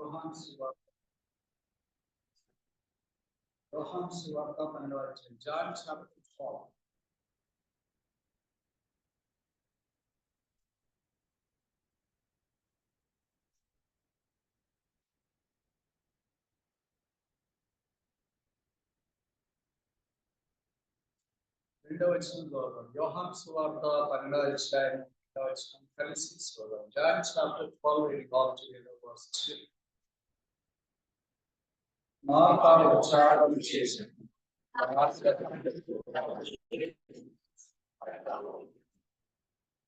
యోహాను సువార్త 12వ అధ్యాయం. John chapter 12. రెండవ వచనంలో యోహాను సువార్త 12వ అధ్యాయం 2వ వచనం కలిసి చదువుదాం. John chapter 12 reading all together verse 2. Martha ఉచ్చారణ చేసింది.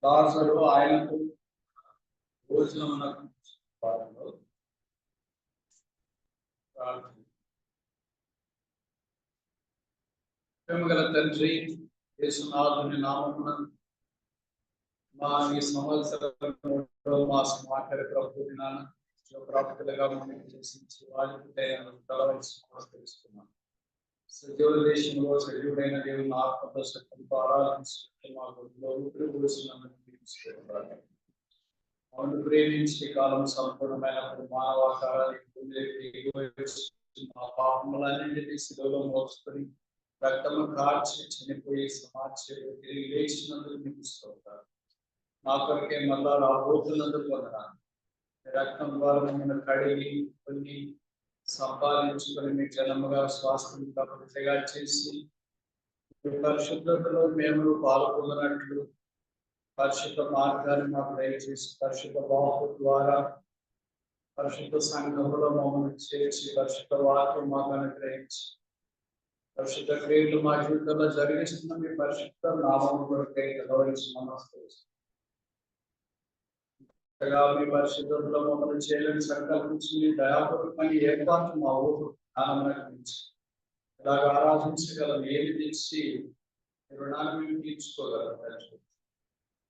లాజరు ఆయనకు భోజనమునకు వారిలో ప్రార్థన. ప్రేమగల తండ్రి, యేసునాథుని నామమున మా ఈ సంవత్సరంలో మా సమాచార ప్రభుత్వ ప్రాప్తులుగా మమ్మల్ని దర్శించి తెలుసుకున్నాం. సజీవ దేశంలో సజీవుడైన దేవుని ఆత్మతో శక్తితో అవును ప్రేమించే కాలం సంపూర్ణమైనప్పుడు మానవాకారానికి పాపములన్నింటినీ శిలువలో మోసుకొని రక్తము కార్చి చనిపోయి సమాచారం తిరిగి లేచినందుకు మీకు స్తోత్రాలు. నా కొరకే మళ్ళా రాబోతున్నందుకు వందనాలు. రక్తం ద్వారా మిమ్మల్ని కడిగి కొన్ని సంపాదించుకొని మీ జనముగా స్వాస్థ్యంగా ప్రతిగా చేసి పరిశుద్ధతలో మేము పాల్గొన్నట్లు పరిశుద్ధ మార్గాన్ని మాకు దయచేసి పరిశుద్ధ బాహు ద్వారా పరిశుద్ధ సంఘంలో మమ్మల్ని చేర్చి పరిశుద్ధ వాక్యం మాకు అనుగ్రహించి పరిశుద్ధ క్రియలు మా జీవితంలో జరిగిస్తున్న మీ పరిశుద్ధ నామం కొరకై నమస్కరిస్తున్నాం. మీ పరిశుద్ధంలో మమ్మల్ని చేయాలని సంకల్పించి దయాపూర్వకమైన ఏర్పాటు మా ఊరు ఆనందించి ఇలాగ ఆరాధించగలం. ఏమి తెచ్చి రుణాన్ని మేము తీర్చుకోగలం.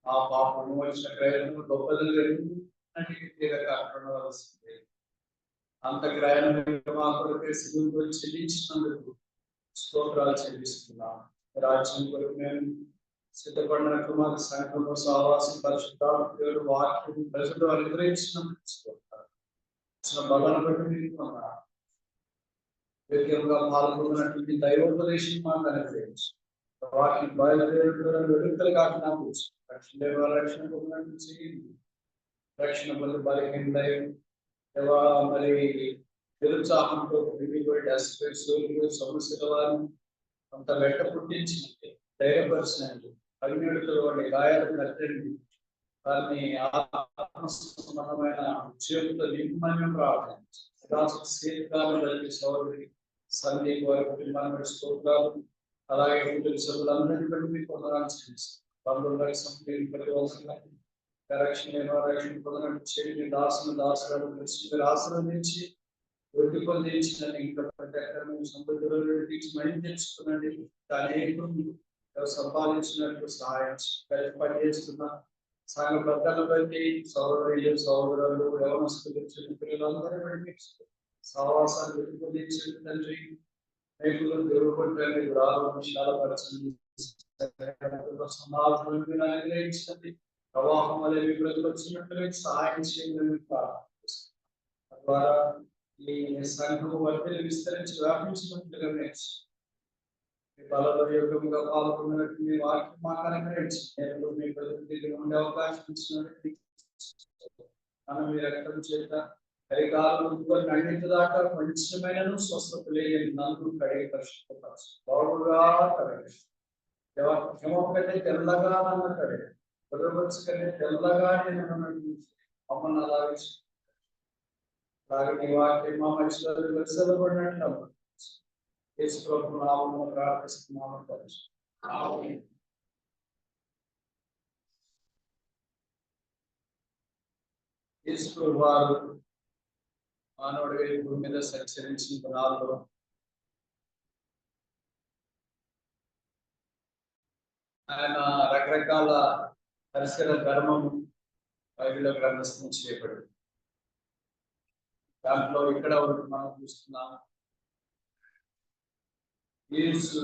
ఆ పాపము వచ్చిన ప్రయత్నం గొప్పదిగా ఉండవలసింది. అంత ప్రయాణం మా కొరకే సిలువలో చెల్లించినందుకు స్తోత్రాలు చెల్లిస్తున్నాం. రాజ్యం కొరకు మేము సిద్ధపడినట్లు మాకు సంఘంలో సహవాసం పరిశుద్ధాత్మ వాక్యం ప్రజలు అనుగ్రహించినందుకు బలాన్ని బట్టి మీకు యోగ్యంగా పాల్గొన్నటువంటి దైవోపదేశం మాకు అనుగ్రహించి వాటిని బయలుదేరులు కాకుండా రక్షణ పొందినట్టు చేయండి. రక్షణ పొంది బలహీన మరి నిరుత్సాహంతో సమస్యల వారిని అంత వెంట పుట్టించినట్టు ధైర్యపరిచినట్టు అగ్నిడుతుల వాడి గాయాలు కట్టండి. వారిని ఆత్మసంబంధమైన చేతులతో నింపమని ప్రార్థించి సోదరి సందీప్ వారి కుటుంబాన్ని స్తోత్రాలు. అలాగే కుటుంబ సభ్యులందరినీ బట్టి మీకు పొందడానికి బంధువులకు సంపూర్ణ రక్షణ పొందడానికి చేయండి. దాసులను మీరు ఆశీర్వదించి వృద్ధి పొందించిన ఇంకా సమృద్ధిలో మళ్ళీ తెచ్చుకునండి. అనేకం సంపాదించినట్టు సహాయం కలిసి పనిచేస్తున్న సంఘ పెద్దలు బట్టి సోదరులు యవనస్తులు చిన్న పిల్లలందరూ బట్టి సహవాసాన్ని వృద్ధి పొందించండి. తండ్రి రైతులు దేవుడు కొట్టండి. విశాలపరచండి. సమాధానం అనుగ్రహించండి. ప్రవాహం వల్ల ప్రజలు వచ్చినట్లుగా సహాయం చేయాలని తద్వారా ఈ సంఘం వర్గలు విస్తరించి వ్యాపించినట్లుగా బలలో యోగంగా పాల్గొన్నట్టు మీ వాక్యం మాకు అనుగ్రహించండి. మీ ప్రజలు ఉండే అవకాశం ఇచ్చినట్టు మీ రక్తం చేత అధికారులు అన్నింటిదాకా కొంచెమైనను స్వస్థత లేని నలుగురు కడిగి పరిశుభ్రపరచు. బాగుగా కడగండి. క్షమకంటే తెల్లగా నన్ను కడగండి. భద్రపరచు కంటే తెల్లగా నేను మమ్మల్ని అలాగే మీ వాక్యం మా మధ్యలో వెలుసలబడినట్లు యేసు ప్రభువు నామమున ప్రార్థిస్తున్నాము. యేసు ప్రభువు వారు మానవుడిగా భూమి మీద సంచరించిన దినాల్లో ఆయన రకరకాల పరిసర ధర్మము బైబిల్లో గ్రంథస్థం చేయబడింది. దాంట్లో ఇక్కడ ఒకటి మనం చూస్తున్నాం. యేసు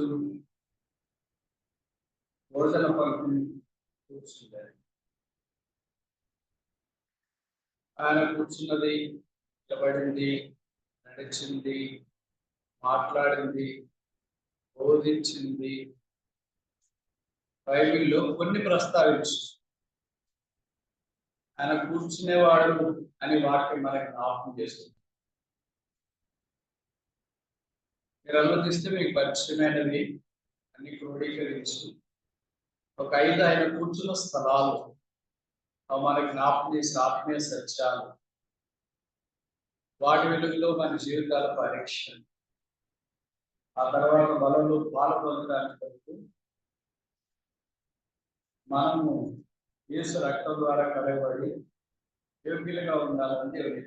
భోజన పంక్తిని కూర్చుంటారు. ఆయన కూర్చున్నది నిలబడింది, నడిచింది, మాట్లాడింది, బోధించింది, బైబిల్లో కొన్ని ప్రస్తావించు. ఆయన కూర్చునేవాడు అనే వాక్యం మనకి జ్ఞాపకం చేస్తుంది. మీరు అనుమతిస్తే మీకు పరిచయమైనది అన్ని క్రోడీకరించి ఒక 5 ఆయన కూర్చున్న స్థలాలు మనకి జ్ఞాపకం చేసే ఆత్మీయ సత్యాలు, వాటి వెలుగులో మన జీవితాల పరీక్ష, ఆ తర్వాత బలంలో పాలు పొందడానికి వరకు మనము యేసు రక్తం ద్వారా కలగబడి యోగ్యులుగా ఉండాలని దేవుని.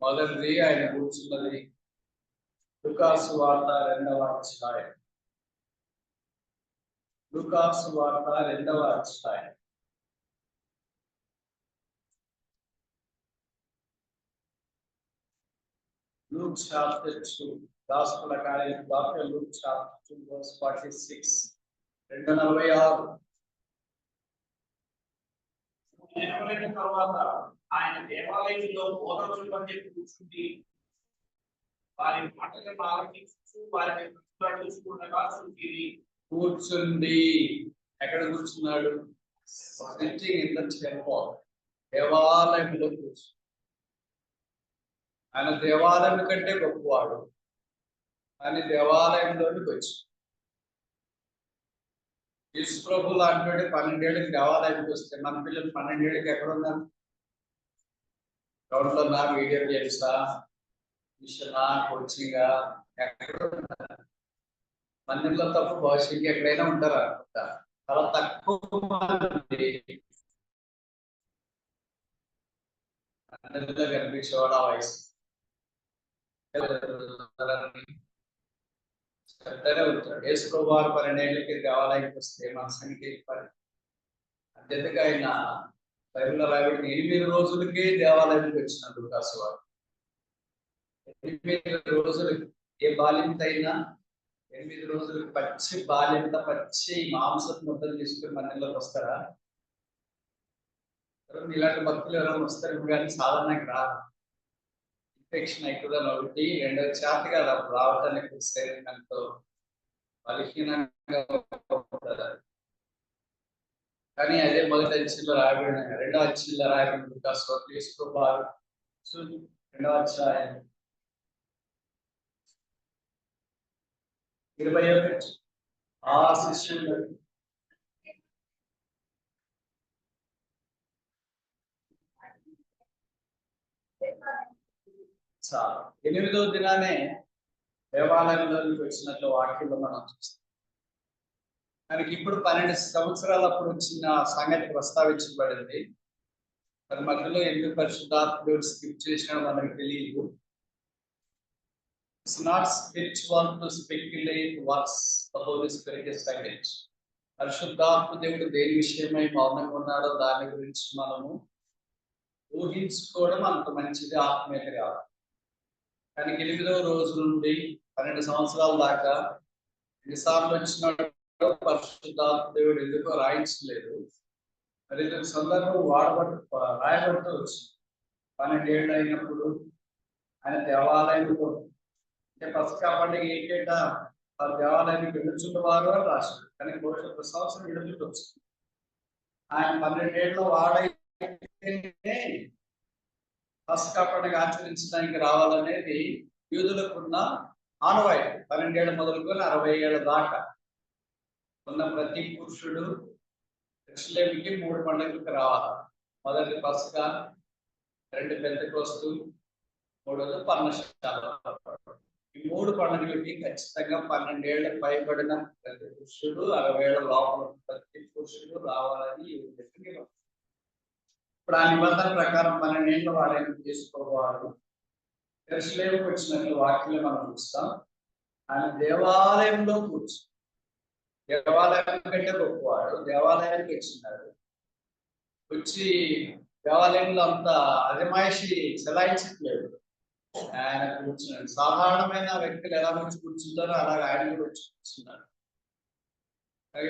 మొదటిది ఆయన కూర్చున్నది లూకాసు వార్త 2వ అధ్యాయం. లూకాసు వార్త 2వ అధ్యాయం. Luke chapter 2, Gospel according to Dr. Luke chapter 2, verse 46. 246. తర్వాత ఆయన దేవాలయంలో బోధకుల మధ్య కూర్చుండి వారి మాటలను ఆలకించు వారిని చూస్తుండగా కూర్చుండి. ఎక్కడ కూర్చున్నాడు? సిట్టింగ్ ఇన్ ద టెంపుల్, దేవాలయంలో కూర్చున్నాడు. ఆయన దేవాలయం కంటే గొప్పవాడు అని దేవాలయంలోనికి వచ్చి యేసు ప్రభు లాంటి 12 ఏళ్ళకి దేవాలయానికి వస్తే మన పిల్లలు 12 ఏళ్ళకి ఎక్కడ ఉన్నారు? గ్రౌండ్లో ఉన్నా, వీడియో గేమ్సా, మిషనా, కోచింగా, ఎక్కడ ఉన్నారు? మందిరంలో తప్ప భవిష్యత్తు ఎక్కడైనా ఉంటారా? చాలా తక్కువ మంది మందిరంలో కనిపించేవాడు ఆ వయసు. ఉంటాడు. యేసు ప్రభు 12 ఏళ్ళకి దేవాలయానికి వస్తే మన సంఖ్య అత్యధిక ఆయన బైబిల్లో రాయబడిన 8 రోజులకి దేవాలయానికి వచ్చినాడు లూకాసు వారు. 8 రోజులకి ఏ బాలింత అయినా 8 రోజులకి పచ్చి బాలింత, పచ్చి మాంసపు ముద్దలు తీసుకుని మందిరంలోకి వస్తారా? ఇలాంటి భక్తులు ఎవరైనా వస్తారు కానీ సాధారణంగా రాదు. ఇన్ఫెక్షన్ అవుతుందని ఒకటి, రెండవ చేత కాదు అప్పుడు రావటానికి శరీరంతో బలహీనంగా ఉంటుంది. కానీ అదే మొదటి అంచెల్లో రాయబడిన, రెండవ అంచెల్లో రాయబడిన లూకాసు 2వ అధ్యాయం 21. ఆ శిష్యులు చాలా 8వ దినానే దేవాలయంలోకి వచ్చినట్లు వాక్యంలో మనం చూస్తాం. మనకి ఇప్పుడు 12 సంవత్సరాలు అప్పుడు వచ్చిన సంగతి ప్రస్తావించబడింది. మరి మధ్యలో ఎందుకు పరిశుద్ధాత్ముడు స్కిప్ చేసినా మనకు తెలియదు. It's not spiritual to speculate what the Holy Spirit is silent. పరిశుద్ధాత్మ దేవుడు దేని విషయమై మౌనంగా ఉన్నాడో దాని గురించి మనము ఊహించుకోవడం అంత మంచిది, ఆత్మీయత కాదు. కానీ 8వ రోజు నుండి 12 సంవత్సరాల దాకా ఎన్నిసార్లు వచ్చినాడు పరిశుద్ధాత్మ దేవుడు ఎందుకో రాయించలేదు. మరి ఇతని సందర్భం రాయబడుతూ వచ్చింది. 12 ఏళ్ళు అయినప్పుడు ఆయన దేవాలయంలో, అంటే పసకా పండుగ ఏంటంటే ఆ దేవాలయానికి వెళ్ళుచున్నవారు అని రాశారు. కానీ ప్రతి సంవత్సరం వెళ్ళుచుంటూ వచ్చింది. ఆయన 12 ఏళ్ళ వాడైతే పసకా పండుగ ఆచరించడానికి రావాలనేది యూదులకున్న ఆనవాయితీ. 12 ఏళ్ళు మొదలుకొని 60 ఏళ్ళ దాకా ఉన్న ప్రతి పురుషుడు యెరూషలేముకి 3 పండుగలకు రావాలి. మొదటి పసకా, 2 పెంతెకోస్తు, 3వది పర్ణశాల. ఈ 3 పండుగలకి ఖచ్చితంగా 12 ఏళ్ళ పైబడిన ప్రతి పురుషుడు, 60 ఏళ్ళ లోపల ప్రతి పురుషుడు రావాలని ఇప్పుడు ఆ నిబంధన ప్రకారం 12 ఏళ్ళ వాడైన తీసుకోవాలి. యెరూషలేముకి వచ్చినట్లు వాక్యంలో మనం చూస్తాం. ఆయన దేవాలయంలో కూర్చు, దేవాలయం కంటే గొప్పవాడు, దేవాలయానికి వచ్చినాడు. వచ్చి దేవాలయంలో అంత అజమాయిషి చెలాయించట్లేదు. ఆయన కూర్చున్నాడు. సాధారణమైన వ్యక్తులు ఎలా వచ్చి కూర్చుంటారో అలాగే ఆయన కూడా వచ్చి కూర్చున్నాడు.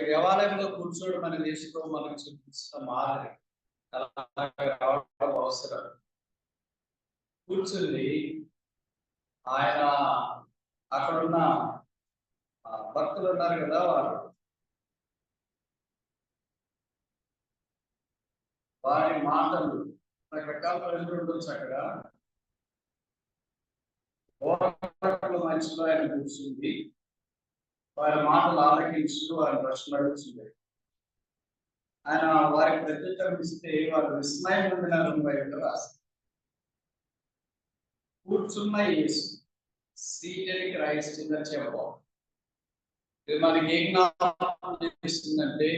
దేవాలయంలో కూర్చోడు మన దేశంలో మనకు చూపిస్తున్న మాదిరి అవసరం. కూర్చుంది. ఆయన అక్కడున్న భక్తులు ఉన్నారు కదా, వారి మాటలు రకరకాల ప్రజలు ఉండొచ్చు అక్కడ. మధ్యలో ఆయన కూర్చుంది, వారి మాటలు ఆలకించు, వారి ప్రశ్నలు అడుగుతుంది. ఆయన వారికి ప్రత్యుత్తరం ఇస్తే వారు విస్మయం పొందినారు. బయట రాస్తారు, కూర్చున్న యేసు, seated Christ in the temple. ఇది మనకి ఏం జ్ఞాపకం చేస్తుందంటే,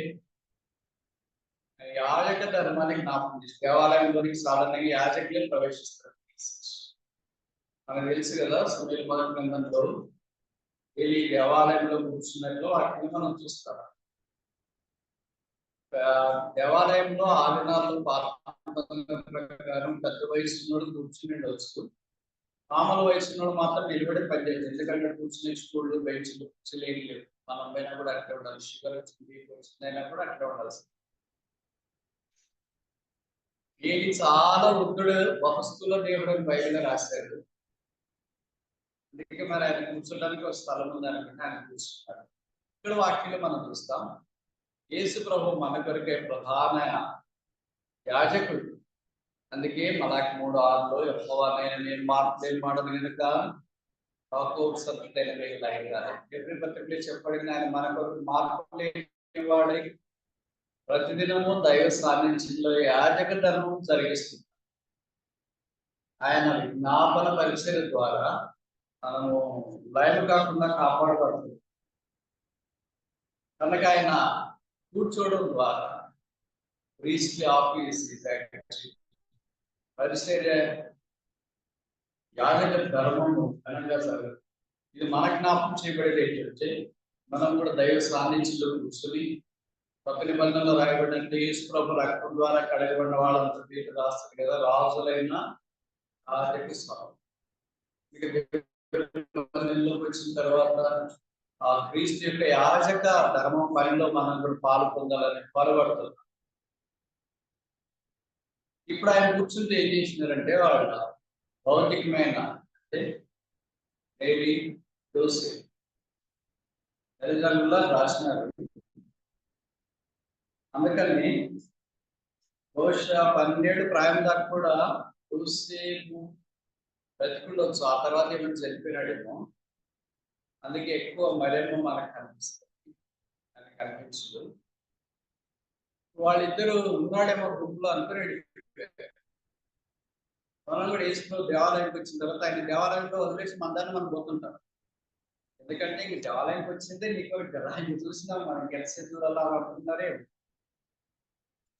యాజక ధర్మాన్ని జ్ఞాపకం చేస్తుంది. దేవాలయంలోనికి సాధారణంగా యాజకులే ప్రవేశిస్తారు. మనకు తెలుసు కదా, సమూయేలు మొదటి గ్రంథంలో వెళ్ళి దేవాలయంలో కూర్చున్నట్లు వాటిని మనం చూస్తాం. దేవాలయంలో ఆ దినాల్లో ప్రకారం పెద్ద వయసున్నోడు కూర్చుని వచ్చు, మామూలు వయసున్నోడు మాత్రం నిలబడి పనిచేయదు. ఎందుకంటే కూర్చునే స్కూళ్ళు బెంచ్లు కుర్చీలు ఏమి లేవు. మనం పైన కూడా అట్లే ఉండాలి, షుగర్ వచ్చిందైనా కూడా అట్లే ఉండాల్సి. ఏది చాలా వృద్ధుడు వస్తువుల దేవుడు బయలుగా రాశాడు. అందుకే మరి ఆయన కూర్చోడానికి ఒక స్థలం ఉంది అనుకుంటే ఆయన కూర్చుంటాడు. ఇక్కడ వాక్యంలో మనం చూస్తాం, యేసు ప్రభు మన కొరకే ప్రధాన యాజకుడు. అందుకే మలాకి 3:6 యెహోవా నేను మాటను కనుక ఎవరి పత్రికలో చెప్పబడిన ఆయన మన కొరకు మార్పు లేని వాడై ప్రతిదినము దైవ సాన్నిధ్యంలో యాజక ధర్మం జరిగిస్తుంది. ఆయన విజ్ఞాపన పరిచయ ద్వారా మనము లయం కాకుండా కాపాడబడుతుంది. కనుక ఆయన కూర్చోవడం ద్వారా ప్రీస్ట్లీ ఆఫీస్ పరిచర్య యాజక ధర్మము ఘనంగా జరుగుతుంది. ఇది మన జ్ఞాపకం చేయబడేది ఏంటంటే, మనం కూడా దైవ సాన్నిధ్యంలో కూర్చొని కొత్త నిబంధనలో రాయబడినట్టు యేసు ప్రభు రక్తం ద్వారా కడగబడిన వాళ్ళంతా తీర్పు రాస్తారు కదా, రాజులైన చెప్పిస్తాం. వచ్చిన తర్వాత ఆ క్రీస్తు యొక్క యాజక ధర్మం పనిలో మనం కూడా పాలు పొందాలని పాల్పడుతున్నాం. ఇప్పుడు ఆయన కూర్చుంటే ఏం చేసినారంటే, వాళ్ళ భౌతికమైన అంటే డైలీ డోసే తల్లిదండ్రులా రాసినారు. అందుకని బహుశా 12 ప్రాయం దాకా కూడా యోసేపు బ్రతికుండొచ్చు. ఆ తర్వాత ఏమైనా చనిపోయినాడేమో. అందుకే ఎక్కువ మరేమో మనకు కనిపిస్తుంది, మనకు కనిపించదు. వాళ్ళిద్దరూ ఉన్నాడేమో గ్రూప్ లో అనుకుని మనం కూడా వేసుకుని దేవాలయానికి వచ్చిన తర్వాత ఆయన దేవాలయంలో వదిలేసి మందాన్ని మనం పోతుంటాం. ఎందుకంటే ఇంక దేవాలయానికి వచ్చిందే నీకు కదా, ఇంక చూసినాం మనం గెలిసేది అలా అనుకుంటున్నారే.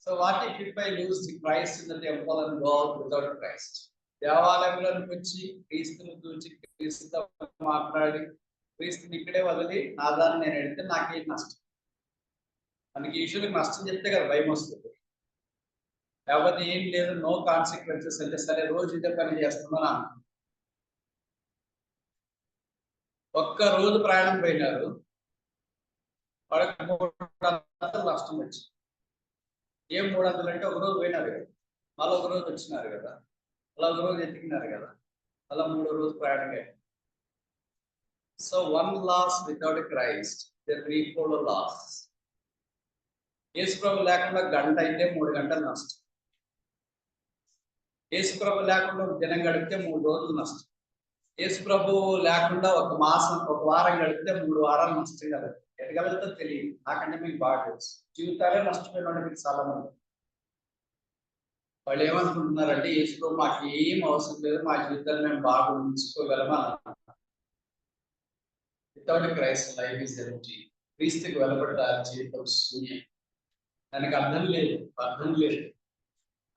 So what if I lose the Christ in the temple and go out without Christ? దేవాలయంలోకి వచ్చి క్రీస్తుని చూసి క్రీస్తుతో మాట్లాడి క్రీస్తుని ఇక్కడే వదిలి నా దాన్ని నేను ఎడితే నాకేం నష్టం? మనకి ఈశ్వరులకు నష్టం చెప్తే కదా భయం వస్తుంది. లేకపోతే ఏం లేదు, నో కాన్సిక్వెన్సెస్ అంటే సరే రోజు ఇదే పని చేస్తున్నాను అనుకుంటున్నాను. ఒక్క రోజు ప్రయాణం పోయినారు, వాళ్ళకి 300 నష్టం వచ్చింది. ఏం 300 అంటే ఒక రోజు పోయినారు కదా, మళ్ళీ ఒక రోజు వచ్చినారు కదా, అలా ఒక రోజు ఎత్తికినారు కదా, అలా 3వ రోజు ప్రయాణం అయింది. So 1 loss without Christ, the 3-4 loss. యేసు ప్రభు లేకుండా గంట అయితే 3 గంటలు నష్టం. యేసు ప్రభు లేకుండా ఒక దినం గడిపితే 3 రోజులు నష్టం. యేసు ప్రభు లేకుండా ఒక మాసం, ఒక వారం గడిపితే 3 వారాలు నష్టం కదా. ఎదగలతో తెలియదు, నాకంటే మీకు బాగా తెలుసు. జీవితాలే నష్టపోయిన వాళ్ళు మీకు చాలా మంది. వాళ్ళు ఏమనుకుంటున్నారంటే, యేసు ప్రభు మాకు ఏం అవసరం లేదు, మా జీవితాన్ని మేము బాగా ఉంచుకోగలమా. Without Christ life is empty. క్రీస్తుకి వెలబడ్డ జీవితం శూన్యం. దానికి అర్థం లేదు,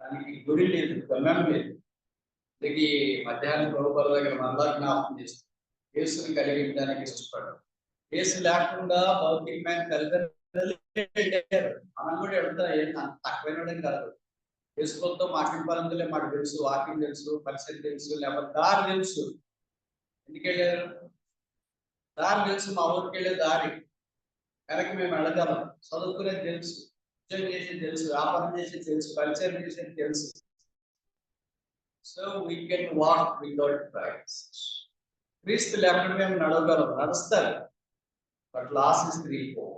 దానికి గురి లేదు, గమ్యం లేదు. దీనికి మధ్యాహ్నం ప్రభుత్వాల దగ్గర మరలా జ్ఞాపకం చేస్తుంది, యేసుని కలిగించడానికి ఇష్టపడ్డాడు. యేసు లేకుండా భౌతికమైన తల్లిదండ్రులు మనం కూడా వెళ్తా ఏం తక్కువైన కాదు. యేసుతో మాట్లాడాలంటే మాకు తెలుసు, వాకింగ్ తెలుసు, పరిస్థితి తెలుసు, లేకపోతే దారి తెలుసు. ఎందుకు వెళ్ళారు? దారి తెలుసు, మా ఊరికి వెళ్ళే దారి వెనక్కి మేము వెళ్ళగలం. చదువుకునేది తెలుసు, ఉద్యోగం చేసేది తెలుసు, వ్యాపారం చేసేది తెలుసు, పరిచయం చేసేది తెలుసు. So we can walk without Christ. క్రీస్తు లేకుండా మేము నడవగలం, నడుస్తారు. బట్ లాస్ ఇస్ 3-4,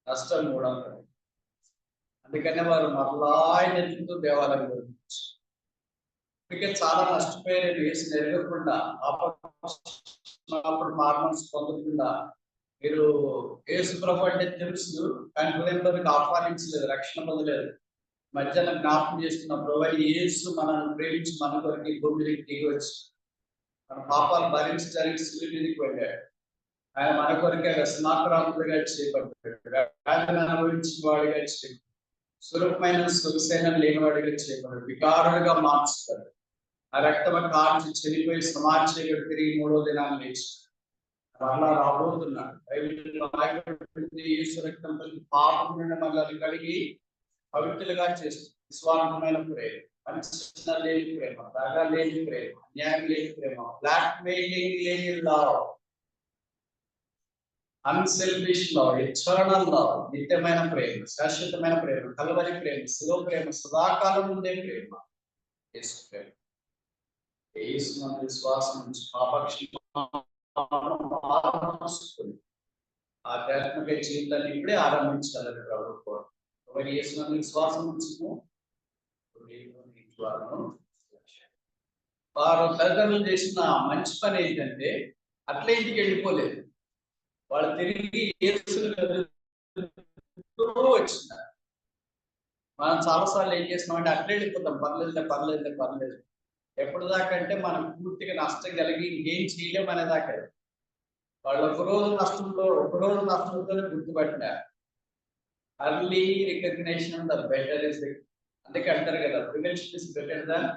నష్టం 300. అందుకనే వారు మరలా ఎదుగుతూ దేవాలయం గురించి అందుకే చాలా నష్టపోయారు. వేసి ఎరగకుండా అప్పుడు మార్మల్స్ పొందకుండా మీరు యేసు ప్రభు అంటే తెలుసు కానీ హృదయంలోకి ఆహ్వానించలేదు, రక్షణ పొందలేదు. మధ్యాహ్నం జ్ఞాపకం చేస్తున్న ప్రభు యేసు మనల్ని ప్రేమించి మన కొరకు భూమికి దిగి వచ్చి మన పాపాలు భరించడానికి శిలువ మీదకి వెళ్ళాడు. ఆయన మన కొరకే వ్యసనాక్రాంతులుగా చేయబడ్డాడు, అనుభవించిన వాడిగా చేయబడ్డాడు, సులభమైన సొగసైన లేనివాడిగా చేయబడ్డాడు, వికారుడుగా మార్చుతాడు. ఆ రక్తం కాల్చి చనిపోయి సమాజంలో తిరిగి 3వ దినాన్ని లేచి మరలా రాబోతున్నాడు. బైబిల్లో యేసు రక్తం పాపం నుండి మనల్ని కడిగి పవిత్రులుగా చేస్తుంది. నిస్వార్థమైన ప్రేమ, పంచన లేని ప్రేమ, దగ లేని ప్రేమ, అన్యాయం లేని ప్రేమ, బ్లాక్ మెయిలింగ్ లేని love, unselfish love, eternal love, నిత్యమైన ప్రేమ, శాశ్వతమైన ప్రేమ, కలవరి ప్రేమ, శిలువ ప్రేమ, సదాకాలం ఉండే ప్రేమ, యేసు ప్రేమ. యేసు మన విశ్వాసం నుంచి ఆధ్యాత్మిక జీవితాన్ని ఇప్పుడే ఆరంభించాలని ప్రభుత్వం. యేసు మన విశ్వాసం ఉంచుము, వారు తల్లిదండ్రులు చేసిన మంచి పని ఏంటంటే అట్లే ఇంటికి వెళ్ళిపోలేదు, వాళ్ళు తిరిగి వచ్చినారు. మనం చాలాసార్లు ఏం చేస్తున్నామంటే అట్లే వెళ్ళిపోతాం, పర్లేదు. ఎప్పుడు దాకా అంటే మనం పూర్తిగా నష్టం కలిగి ఇంకేం చేయలేం అనేదాకా. వాళ్ళు ఒకరోజు నష్టంతోనే గుర్తుపట్టినారు. Early recognition the better is, అందుకే అంటారు కదా ప్రివెన్షన్ ఇస్ బెటర్ దాన్.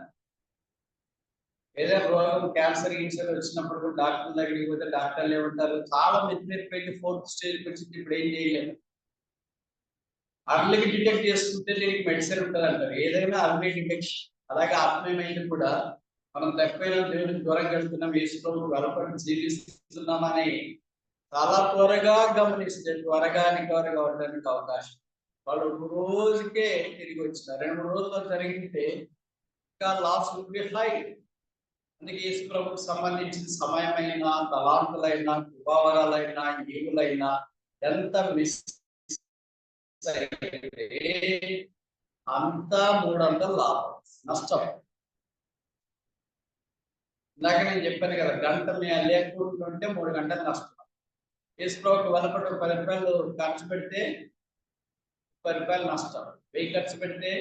ఏదైనా రోగం క్యాన్సర్ వచ్చినప్పుడు కూడా డాక్టర్ దగ్గరికి పోతే డాక్టర్లు ఏమంటారు, చాలా మెచ్చిపోయి 4th స్టేజ్కి వచ్చింది, ఇప్పుడు ఏం చేయలేము. అర్లీకి డిటెక్ట్ చేసుకుంటే దీనికి మెడిసిన్ ఉంటుంది అంటారు. ఏదైనా అర్లీ డిటెక్షన్. అలాగే ఆత్మీయమైంది కూడా మనం తక్కువైన దేవునికి దూరంగా వెళ్తున్నాం, యేసులో వెలపడి జీవిస్తున్నామని చాలా త్వరగా గమనిస్తే త్వరగా రికవర్ అవడానికి అవకాశం. వాళ్ళు ఒక రోజుకే తిరిగి వచ్చినారు, 2-3 రోజుల్లో జరిగితే ఇంకా లాస్ విల్ బి హై. అందుకే యేసు ప్రభువుకు సంబంధించిన సమయమైనా, తలాంతులైనా, కృపావరాలైనా, ఈవులైనా ఎంత మిస్ అంతా 300 లాభం, నష్టం. ఇందాక నేను చెప్పాను కదా, గంట లేకుంటుంటే 3 గంటలు నష్టం. యేసు ప్రభువుకు వెలపడి 10 రూపాయలు ఖర్చు పెడితే 10 రూపాయలు నష్టం, 1000 ఖర్చు పెడితే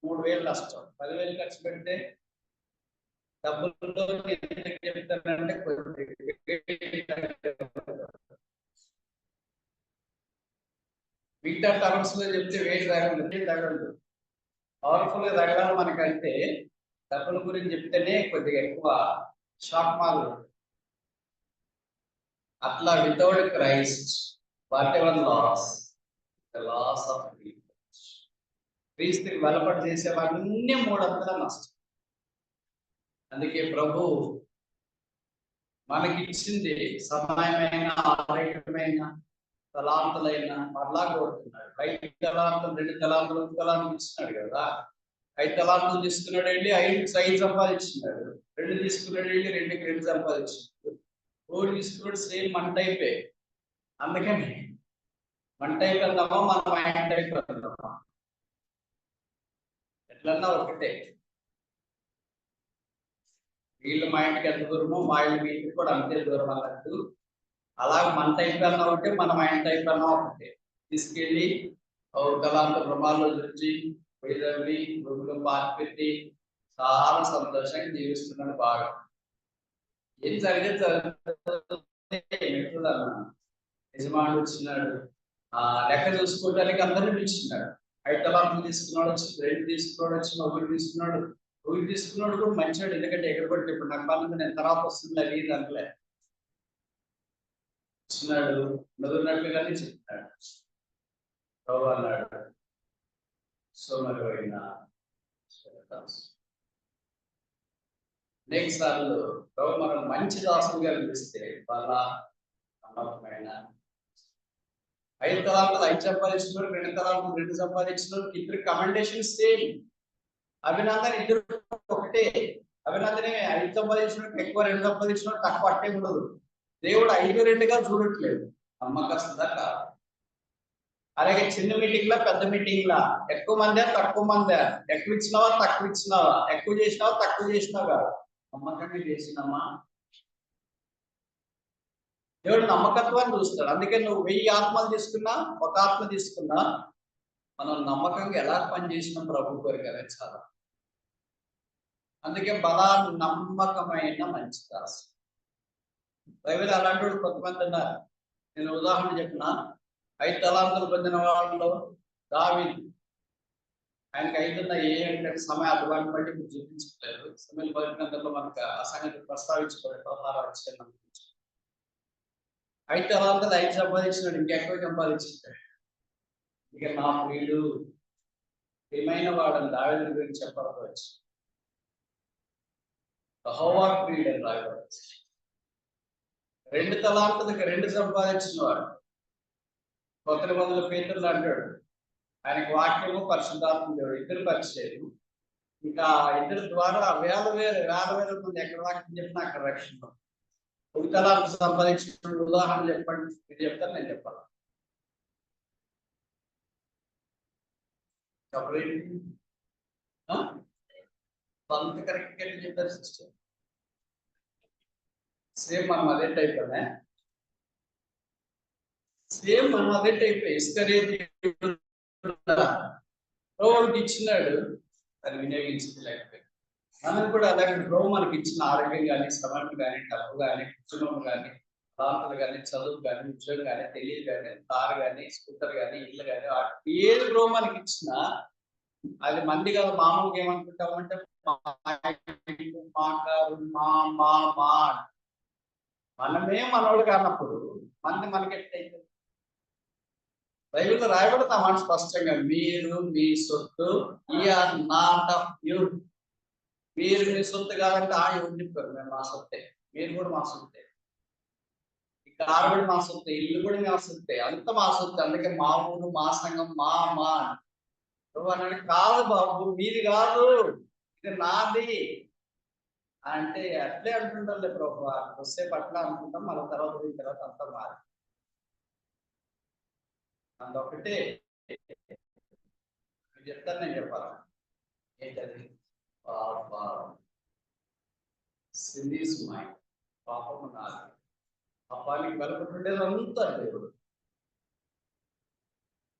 3000 నష్టం, 10,000 ఖర్చు పెడితే డబ్బుల్లో చెప్తానంటే మిగతా టర్మ్స్ లో చెప్తే వేడి తగలదు. పవర్ఫుల్ గా తగలాలి మనకంటే డబ్బుల గురించి చెప్తేనే కొద్దిగా ఎక్కువ షాక్ మాలు. అట్లా without Christ whatever loss, the loss of క్రీస్తుకి వెలపడి చేసేవన్నీ 300 నష్టం. అందుకే ప్రభు మనకిచ్చింది సమయమైన, ఆరోగ్యమైన, తలాంతులైన మరలా కోరుతున్నాడు. 5 తలాంతులు, 2 తలాంతులు, 1 తలాంతులు ఇచ్చినాడు కదా. 5 తలాంతులు తీసుకున్నాడు వెళ్ళి 5 సంపాదించినాడు. 2 తీసుకున్నాడు వెళ్ళి 2కి 2 సంపాదించినాడు. 4 తీసుకున్నాడు, సేమ్ మన టైపే. అందుకని మన టైప్ వెళ్దామా, మన మైండ్ టైప్ వెళ్దామా, ఎట్లన్నా ఒకటే. వీళ్ళు మా ఇంటికి ఎంత దూరమో మా ఇంటికి కూడా అంతే దూరం అన్నట్టు. అలాగే మన టైప్ అన్నా ఒకటే, మన మైండ్ టైప్ అన్నా ఒకటే. తీసుకెళ్ళి తలాంత బ్రహ్మాల్లో గురించి వైదవి భూమిలో పాతి పెట్టి చాలా సంతోషంగా జీవిస్తున్నాడు. బాగా ఏం జరిగేది యజమానుడు వచ్చినాడు, లెక్క చూసుకోవడానికి అందరినీ పిలిచినాడు. 5 తలాంతులు తీసుకున్నాడు వచ్చి, 2 తీసుకున్నాడు వచ్చి, 1 తీసుకున్నాడు. 1 తీసుకున్నాడు కూడా మంచివాడు, ఎందుకంటే ఎగరబట్టి ఇప్పుడు నాకు పనులు నేను తర్వాత వస్తుంది అది దాంట్లో ఇచ్చినాడు. నదున్నట్లుగానే చెప్తున్నాడు. ప్రభు అన్నాడు, సోమరిపోయిన అనేక సార్లు ప్రభు మనం మంచి దాసులుగా అనిపిస్తే వాళ్ళ నమ్మకమైన 5 తలాంతులు 5 సంపాదించినారు, 2 తలాంతులు 2 సంపాదించినారు. ఇద్దరు కమెండేషన్ సేమ్, అభినందన ఇద్దరు ఒకటే. ఒకటే. అవినతిని 5 సంపాదించినట్టు ఎక్కువ, 2 సంపాదించినట్టు తక్కువ అట్టే ఉండదు. దేవుడు 5-2గా చూడట్లేదు, నమ్మకస్తుదా కాదు. అలాగే చిన్న మీటింగ్ లా పెద్ద మీటింగ్ లా, ఎక్కువ మందా తక్కువ మందా, ఎక్కువ ఇచ్చినావా తక్కువ ఇచ్చినావా, ఎక్కువ చేసినావా తక్కువ చేసినావా, నమ్మకంగా చేసినామా. దేవుడు నమ్మకత్వాన్ని చూస్తాడు. అందుకే నువ్వు 1000 ఆత్మలు తీసుకున్నా, ఒక ఆత్మ తీసుకున్నా, మనం నమ్మకంగా ఎలా పనిచేసినాం ప్రభు కోరికనే చాలా. అందుకే నమ్మకమైన మంచి దాసు. బైబిల్ అలాంటి వాళ్ళు కొంతమంది ఉన్నారు. నేను ఉదాహరణ చెప్పిన, 5 తలాంతులు పొందిన వాళ్ళలో దావీదు, ఆయనకి 5 ఉన్నాయి. ఏంటంటే సమయ అధ్వాన్ని బట్టి మీరు చూపించట్లేదు. సమయం పరిజ్ఞానంలో మనకు ఆ సంగతి ప్రస్తావించుకోలేదు. 5 తలాంతులు 5 సంపాదించినాడు, ఇంకెక్కువ సంపాదించాడు. ఇక నా ప్రియుడు ప్రియమైన వాడని దావీదు గురించి చెప్పవచ్చు. యెహోవా ప్రియుడు అని రాయబడవచ్చు. 2 తలాంతులకు 2 సంపాదించిన వాడు. కొత్త నిబంధనలో పేతురు అంటాడు, ఆయనకు వాక్యము పరిశుద్ధాత్మ దేవుడు ఇద్దరు పరిచయం. ఇంకా ఇద్దరు ద్వారా వేల మంది ఎక్కడ వాక్యం చెప్పినా అక్కడ రక్షణ. 1 తలాంతు సంపాదించిన ఉదాహరణ చెప్పండి, మీరు చెప్తాను, నేను చెప్పాలి. అంత కరెక్ట్గా చెప్పారు సిస్టర్. సేమ్ మనం అదే టైప్ అనే, సేమ్ మనం అదే టైప్. ప్రభువుకి ఇచ్చినాడు, అది వినియోగించలేకపోయింది. మనం కూడా అలాగే ప్రభు మనకి ఇచ్చిన ఆరోగ్యం కానీ, సమయం కానీ, డబ్బు కానీ, కుటుంబం కానీ, ప్రాంతాలు కానీ, చదువు కానీ, ఉద్యోగం కానీ, తెలియదు కానీ, కారు కానీ, స్కూటర్ కానీ, ఇల్లు కానీ, ఏది ప్రభు మనకి ఇచ్చినా అది మంది కాదు. మామూలుగా ఏమనుకుంటామంటే మనమే మనోడు కానప్పుడు మంది మనకి ఎట్లయితే. బైబిల్లో రాయబడతా మాట స్పష్టంగా, మీరు మీ సొత్తు, నాట్ ఆఫ్ యూ. మీరు మీ సొత్తు కాదంటే ఎవరు చెప్పారు, మేము మా సొత్తే, మీరు కూడా మా సొత్తే, ఈ కారు కూడా మా సొత్తే, ఇల్లు కూడా మా సొత్తే, అంత మా సొత్తే. అందుకే మా ఊరు, మా సంఘం, మా అన్నాడు. కాదు బాబు, మీది కాదు, ఇది నాది అంటే అట్లే అంటుంటారులే ప్రభు. వస్తే పట్ల అనుకుంటాం, మన తర్వాత దీని తర్వాత అంతా మారి అందొకటే చెప్తాను, నేను చెప్పాలా ఏంటది? సిరీస్ మైండ్, పాపము నాది. పాపానికి వెలుపుతుండేదంతా దేవుడు.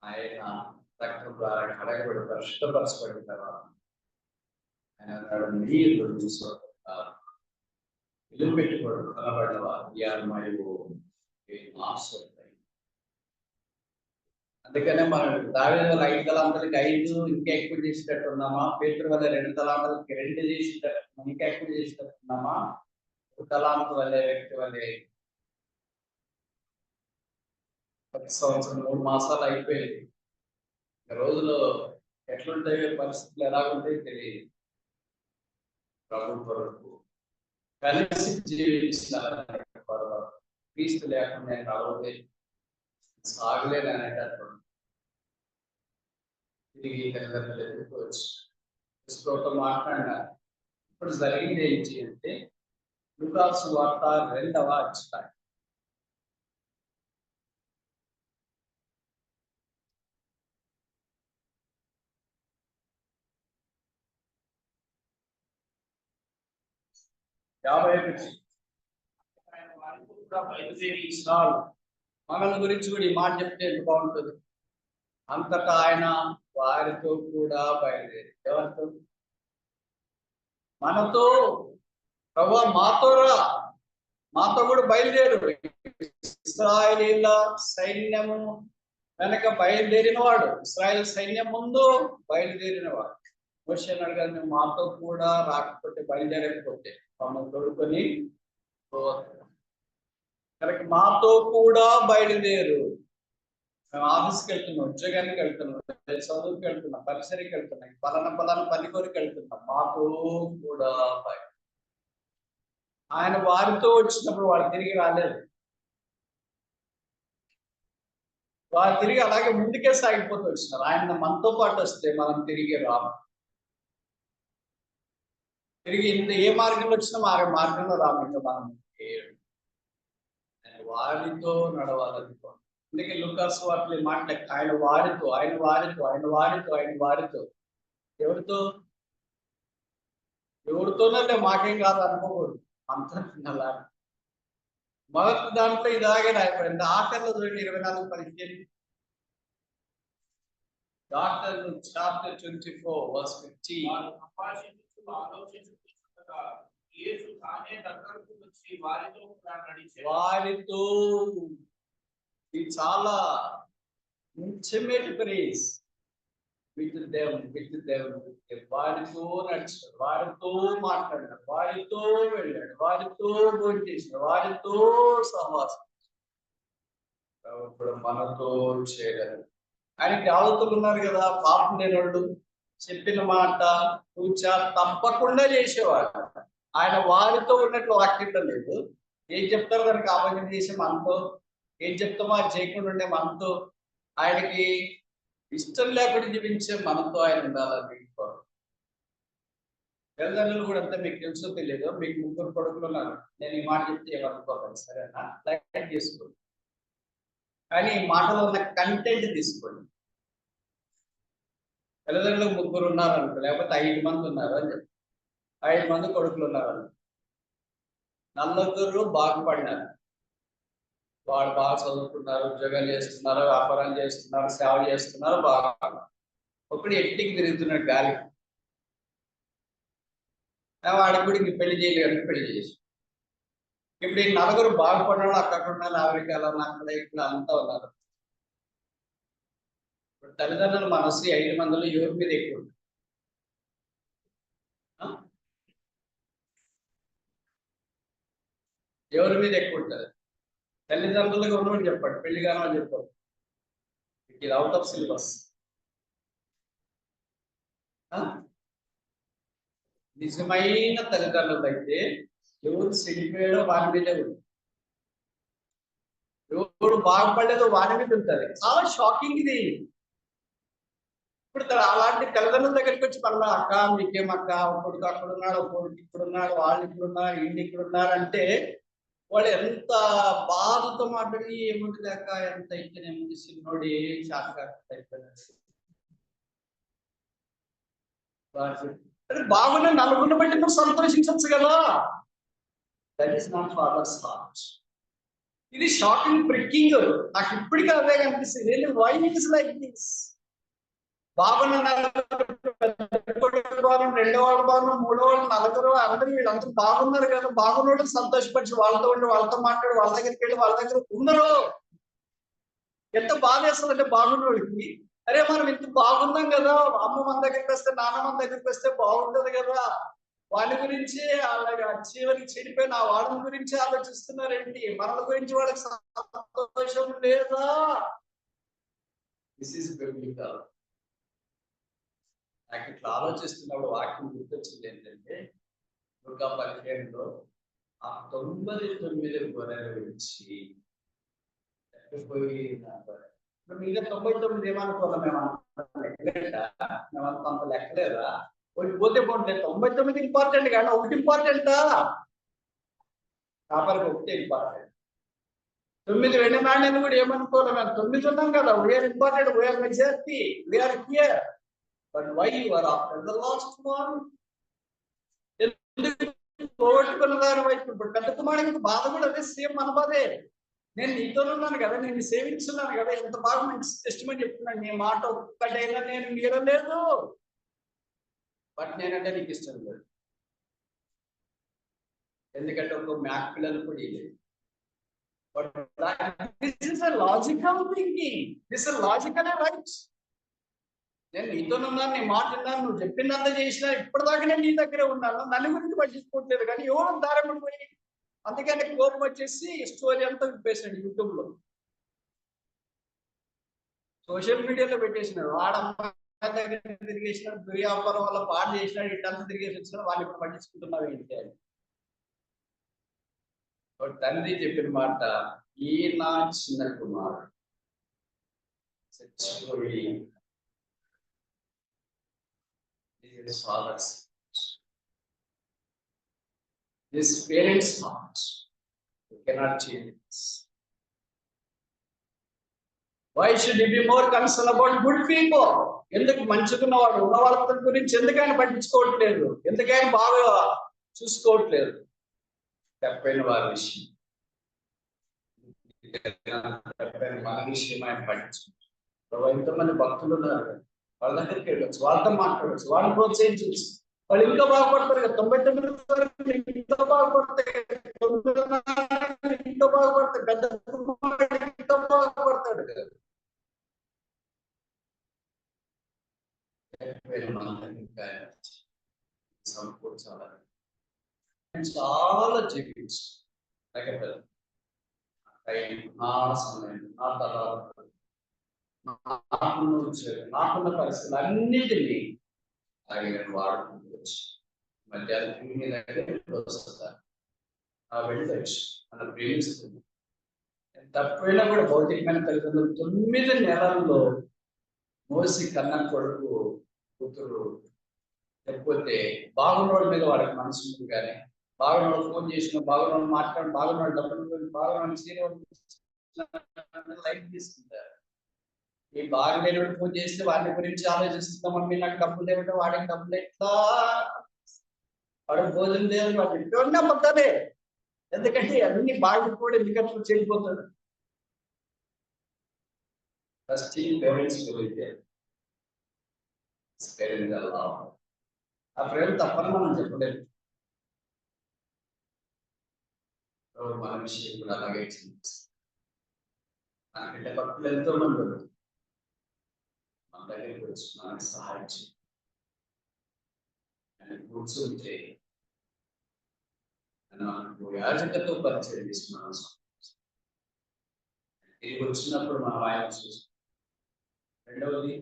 ఆయన రక్తం ద్వారా కడగబడి పరిశుద్ధపరచబడిన తర్వాత ఆయన నీళ్ళు తీసుకోవాలి, ఇల్లు పెట్టుకోవడం కనబడేవారు అందుకనే మనం దావీదు వల్ల 5 తలాంతులకి 5 ఇంకా ఎక్కువ చేసేటట్టున్నామా? పేతురు వల్ల 2 తలాంతులకి 2 చేసేటట్టు ఇంకా ఎక్కువ చేసేటట్టున్నామా? 1 తలాంతు వల్లే వ్యక్తి వల్లే 1 సంవత్సరం 3 మాసాలు అయిపోయింది. రోజులు ఎట్లుంటాయో, పరిస్థితులు ఎలా ఉంటాయో తెలియదు. ప్రభు కొరకు కలిసి జీవించిన క్రీస్తు లేకుండా నేను అలవదే సాగలేదు అనేటట్టు తిరిగి తల్లిదండ్రులు ఎదుర్కోవచ్చు. క్రీస్తుతో మాట్లాడినా ఇప్పుడు జరిగింది ఏంటి అంటే, లూకా సువార్త 2వ అధ్యాయం. మనల్ని గురించి కూడా ఈ మాట చెప్తే ఎంత బాగుంటుంది. అంతటా ఆయన వారితో కూడా బయలుదేరి, ఎవరితో? మనతో. ప్రభు మాతో రా, మాతో కూడా బయలుదేరు. ఇశ్రాయేలీయుల సైన్యము వెనక బయలుదేరిన వాడు, ఇశ్రాయేల్ సైన్యం ముందు బయలుదేరిన వాడు. మోషే అన్నాడు కదా, నువ్వు మాతో కూడా రాకపోతే, బయలుదేరకపోతే మమ్మల్ని తోడుకొని కనుక మాతో కూడా బయలుదేరు. మేము ఆఫీస్కి వెళ్తున్నాం, ఉద్యోగానికి వెళ్తున్నాం, చదువుకి వెళ్తున్నాం, పరిసరికి వెళ్తున్నాం, పలానా పని కోరికి వెళ్తున్నాం, మాతో కూడా ఆయన వారితో వచ్చినప్పుడు వాళ్ళు తిరిగి రాలేదు. వారు తిరిగి అలాగే ముందుకే సాగిపోతూ వచ్చినారు. ఆయన మనతో పాటు వస్తే మనం తిరిగి రాము. తిరిగి ఏ మార్గంలో వచ్చినా మార్గంలో రామితో మనం వారితో నడవాలనుకో. అందుకే లూకాసు వార్తలు మాటలే ఆయన వారితో ఎవరితో ఎవరితోనే మాకేం కాదు అనుకోకూడదు. అంతా అలా మొదటి దాంట్లో ఇలాగే రాయబడింది. ఆఖరిలో 24:15 డాక్టర్ చాప్టర్ 24:15 వారితో ఇది చాలా ఇంటిమేట్ ప్రేస్ విత్ వారితో నడిచాడు, వారితో మాట్లాడాడు, వారితో వెళ్ళాడు, వారితో భోజనం చేశాడు, వారితో సహవాసం. ఇప్పుడు మనతో చేయగలరు. ఆయనకి ఆలోచనలు ఉన్నారు కదా, పాపం లేని వాళ్ళు చెప్పిన మాట పూచా తప్పకుండా చేసేవాడు. ఆయన వారితో ఉన్నట్లు వాక్యంలో లేదు. ఏం చెప్తారో దానికి ఆలోచన చేసి మనతో, ఏం చెప్తామో అది చేయకుండా ఉండే మనతో, ఆయనకి ఇష్టం లేకుండా జీవించే మనతో ఆయన ఉండాలని తల్లిదండ్రులు కూడా అంతా మీకు తెలుసో తెలియదు. మీకు 3 కొడుకులు ఉన్నారు. నేను ఈ మాట చెప్తే ఏమనుకోవాలి, సరేనా? లైక్ చేసుకోండి, కానీ ఈ మాటలో ఉన్న కంటెంట్ తీసుకోండి. తల్లిదండ్రులకు 3 ఉన్నారు అనుకో, లేకపోతే 5 మంది ఉన్నారు అని చెప్పి 5 మంది కొడుకులు ఉన్నారు అనుకో, 4 బాగుపడినారు. వాళ్ళు బాగా చదువుకున్నారు, ఉద్యోగాలు చేస్తున్నారు, వ్యాపారాలు చేస్తున్నారు, సేవ చేస్తున్నారు, బాగా. ఒకడు ఎట్టికి తిరుగుతున్నాడు గాలి. వాడికి కూడా ఇంక పెళ్లి చేయలేదు, పెళ్లి చేసి. ఇప్పుడు ఈ 4 బాగుపడినాడు, అక్కడ ఉన్నారు, అమెరికాలో అక్కడ ఇక్కడ అంతా ఉన్నారు. ఇప్పుడు తల్లిదండ్రుల మనసు 5 మందిలో ఎవరి మీద ఎక్కువ ఉంటుంది? ఎవరి మీద ఎక్కువ ఉంటుంది? తల్లిదండ్రులుగా ఉన్నవాడు చెప్పాడు, పెళ్లి కాని చెప్పాడు. ఇది అవుట్ ఆఫ్ సిలబస్. నిజమైన తల్లిదండ్రులు అయితే ఎవరు చెడిపోయాడో వారి మీదే ఉంది, ఎవరు బాగుపడలేదో వారి మీద ఉంటుంది. చాలా షాకింగ్ ఇది. ఇప్పుడు అలాంటి తల్లిదండ్రుల దగ్గరికి వచ్చి మన అక్క మీకేం అక్క, కొడుకు అక్కడ ఉన్నాడు, కొడుకు ఇక్కడ ఉన్నాడు, వాళ్ళు ఇక్కడ ఉన్నారు, ఇంటి ఇక్కడ ఉన్నారు అంటే వాళ్ళు ఎంత బాధతో మాట్లాడి ఏముంటుంది అక్క, ఎంత ఇచ్చేముంది సిన్నోడి బాగున్నా నలుగురిని బట్టి నువ్వు సంతోషించవచ్చు కదా. That is not father's heart. ఇది షాకింగ్, ప్రిక్కింగ్. నాకు ఇప్పటికీ అదే కనిపిస్తుంది. Why it is like this? బాగున్న 2వ వాడు బాగున్నా, 3వ వాళ్ళు, 4 అందరూ వీళ్ళందరూ బాగున్నారు కదా, బాగున్న సంతోషపరిచి వాళ్ళతో ఉండి, వాళ్ళతో మాట్లాడి, వాళ్ళ దగ్గరికి వెళ్ళి వాళ్ళ దగ్గర ఉండరు. ఎంత బాధ వేస్తుందంటే బాగున్న వాడికి, అరే మనం ఇంత బాగున్నాం కదా, అమ్మ మన దగ్గరికి వస్తే, నాన్న మన దగ్గరికి వస్తే బాగుంటది కదా, వాళ్ళ గురించి అలాగా చివరికి చెడిపోయిన వాళ్ళ గురించి ఆలోచిస్తున్నారేంటి, మనల గురించి వాళ్ళకి సంతోషం లేదా? This is biblical. నాకు ఇట్లా ఆలోచిస్తున్నప్పుడు వాక్యం గుర్తొచ్చింది ఏంటంటే, లూకా 15లో ఆ 99 గొర్రెల గురించి మీద 99 ఏమనుకోవాలి, మేమంత అంత లెక్కలేదా? ఒకటి పోతే పోతే 99 ఇంపార్టెంట్ కానీ ఒకటి ఇంపార్టెంటా? కాపరికి ఒకటి ఇంపార్టెంట్. 9 వెండి నాణ్యాన్ని కూడా ఏమనుకోవాలి, మేము 9 ఉన్నాం కదా, we are important, we are majority, we are here. But why you are after the last one? పోగొట్టుకున్న దాని వైపు ఇప్పుడు పెద్ద కుమారుడికి బాధ కూడా అదే, సేమ్ మన బాధే. నేను నీతో ఉన్నాను కదా, నేను సేవించున్నాను కదా, ఎంత బాగా మంచి టెస్టిమనీ చెప్తున్నాను, నీ మాట ఒక్కటైనా నేను మీరలేదు, బట్ నేనంటే నీకు ఇష్టం లేదు, ఎందుకంటే ఒక మ్యాక్ పిల్లలు కూడా లేదు. But this is a logical thinking, this is logical right. నేను నీతోనున్నాను, నీ మాట విన్నాను, నువ్వు చెప్పిందంతా చేసినా, ఇప్పటిదాకా నేను నీ దగ్గరే ఉన్నాను, నన్ను గురించి పట్టించుకోవట్లేదు, కానీ ఎవరు దారం పోయి. అందుకని కోపం వచ్చేసి స్టోరీ అంతా విప్పేసాడు యూట్యూబ్ లో, సోషల్ మీడియాలో పెట్టేసినాడు. వాడమ్మ దగ్గర తిరిగేసినాడు, దుర్వ్యాపారం వల్ల పాడు చేసినాడు, ఇట్టంతా తిరిగేసి వచ్చినాడు, వాళ్ళు ఇప్పుడు పట్టించుకుంటున్నావు ఏంటి అని. తండ్రి చెప్పిన మాట, ఈ నా చిన్న కుమారుడు చచ్చిపోయి father's This parents' heart. You cannot change this. Why should he be more concerned about good people? ఎందుకు మంచిగున్న వాడు ఉన్న వాళ్ళ గురించి ఎందుకైనా పట్టించుకోవట్లేదు, ఎందుకైనా బాగా చూసుకోవట్లేదు? తప్పైన వారి విషయం, మన విషయం ఆయన పట్టించుకుంటారు. ఎంతమంది భక్తులు ఉన్నారు, వాళ్ళ దగ్గరికి వెళ్ళొచ్చు, వాళ్ళతో మాట్లాడవచ్చు, వాళ్ళని ప్రోత్సహించవచ్చు. వాళ్ళు ఇంకా బాగుపడతారు కదా. 99 ఇంకా బాగుపడతాయి, 9 ఇంకా బాగుపడతాయి, పెద్ద ఇంకా బాగుపడతాడు కదా. సమకూర్చాలి, చాలా జీవించు నాకున్న పరిస్థితులు అన్నిటినీ ఆయన వాడుకోవచ్చు. మధ్యాహ్నం వస్తారు, వెళ్ళవచ్చు, మనం ప్రేమిస్తుంది. తప్పైనా కూడా భౌతికమైన తల్లిదండ్రులు 9 నెలల్లో మోసి కన్న కొడుకు కూతురు, లేకపోతే బాగున్నోడి మీద వాడికి మనసు ఉంది, కానీ బాగున్నోడు ఫోన్ చేసిన, బాగున్నోడు మాట్లాడి, బాగున్నోడు డబ్బులు, బాగున్నోడు సీనియర్ లైఫ్ తీసుకుంటారు. ఈ బాగలేనోడు ఫోన్ చేస్తే వాడి గురించి ఆలోచిస్తున్నాం, మమ్మీ నాకు డబ్బులు లేవంటే వాడికి డబ్బులు ఎట్లా, వాడు భోజనం లేదు, వాడు ఎటువంటి అమ్మతానే. ఎందుకంటే అన్ని బాగుపడి ఎందుకంటే చెడిపోతాడు. ఫస్ట్ పేరెంట్స్ ఆ ప్రేమ తప్పని మనం చెప్పలేదు. మన విషయం కూడా అలాగే నాకంటే భక్తులు ఎంతో మంది ఉన్నారు, మన దగ్గరికి వచ్చి మనకి సహాయం చేయాలి. కూర్చుంటే మనకు యాజకతో పరిచయం తీసుకున్నాను. తిరిగి వచ్చినప్పుడు మనం ఆయన చూసి, రెండవది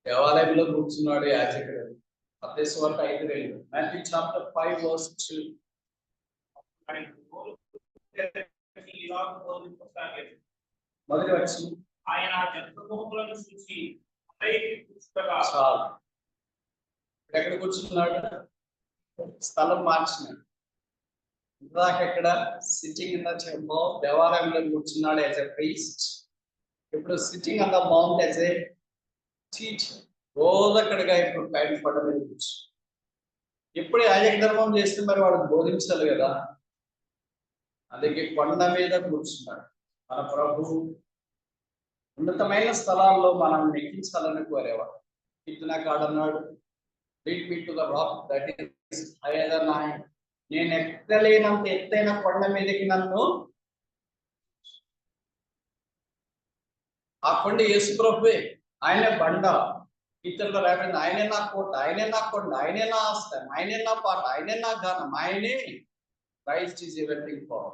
దేవాలయంలో కూర్చున్నాడు యాజకుడు. మత్తయి సువార్త 5:2, Matthew chapter 5:2. మొదటి వచనం, ఆయన జంతువులను చూసి ఎక్కడ కూర్చున్నాడు? స్థలం మార్చినాడు. ఇందాకెక్కడ సిట్టింగ్ ఇన్ ద టెంపుల్, దేవాలయంలో కూర్చున్నాడు యాజ్ ఎ ప్రీస్ట్. ఇప్పుడు sitting on the mount as a teacher. రోజు అక్కడిగా ఇప్పుడు పైన పడ్డ మీద కూర్చు. ఇప్పుడు యాజక ధర్మం చేస్తే మరి వాడు బోధించాలి కదా, అందుకే కొండ మీద కూర్చున్నాడు. మన ప్రభు ఉన్నతమైన స్థలాల్లో మనం ఎక్కించాలని కోరేవాడు. ఇట్లా కాడన్నాడు, lead me to the rock that is higher than I. నేను ఎక్కలేనంత ఎత్తైన కొండ మీదకి నన్ను, ఆ కొండ యేసు ప్రభువే. ఆయనే బండ, ఇతరులు రాబడింది, ఆయనే నా కోట, ఆయనే నా కొండ, ఆయనే నా ఆస్థానం, ఆయనే నా పాట, ఆయనే నా గానం, ఆయనే క్రైస్ట్ ఈజ్ ఎవ్రీథింగ్ ఫర్.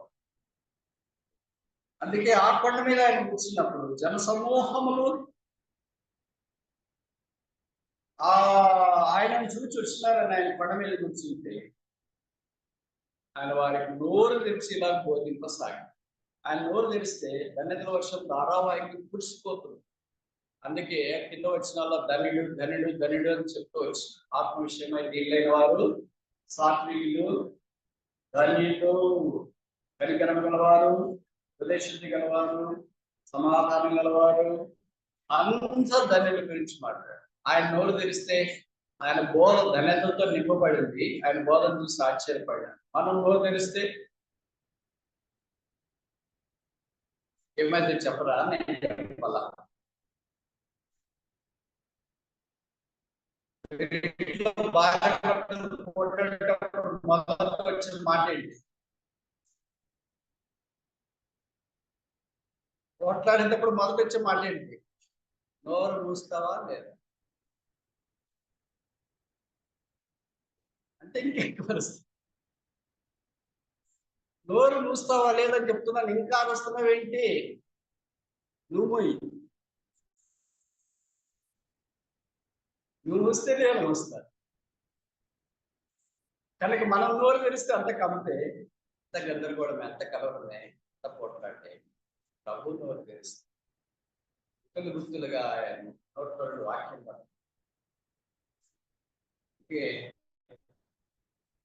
అందుకే ఆ కొండ మీద ఆయన కూర్చున్నప్పుడు జన సమూహములు ఆయనను చూసి వచ్చినారని ఆయన కొండ మీద కూర్చుంటే ఆయన వారికి నోరు తెరిచి ఇలా బోధింపసాగి. ఆయన నోరు తెరిస్తే ధన్యతల వర్షం ధారావాహికి కురిసిపోతుంది. అందుకే కింద వచ్చిన ధనుడు ధనుడు ధనుడు అని చెప్తూ వచ్చి, ఆత్మ విషయమై దీలైన వారు సాత్వికులు, ధన్యులు, కనికరం గలవారు, హృదయశుద్ధి గలవారు, సమాధానం గలవారు, అంత ధన్యుల గురించి మాట్లాడారు. ఆయన నోరు తెరిస్తే ఆయన బోధ ధన్యతలతో నింపబడింది. ఆయన బోధన చూసి ఆశ్చర్యపడ్డాడు. మనం నోరు తెరిస్తే ఏమైతే చెప్పరా, నేను చెప్పాలా? మొదలు వచ్చిన మాట ఏంటి? పోట్లాడేటప్పుడు మొదలు వచ్చే మాట ఏంటి? నోరు మూస్తావా లేదా అంటే ఇంకెక్కువ వస్తుంది. నోరు మూస్తావా లేదని చెప్తున్నాను, ఇంకా వస్తున్నావు ఏంటి? నువ్వు మూస్తే నేను మూస్తాను. కనుక మనం నోరు తెరిస్తే అంత కమితే, ఎంత గందరగోళం, ఎంత కలవరమే, ఎంత పోట్లాడే. ప్రభు నోరు తెరిస్తే గుర్తులుగా ఆయన నోట్లో వాక్యం.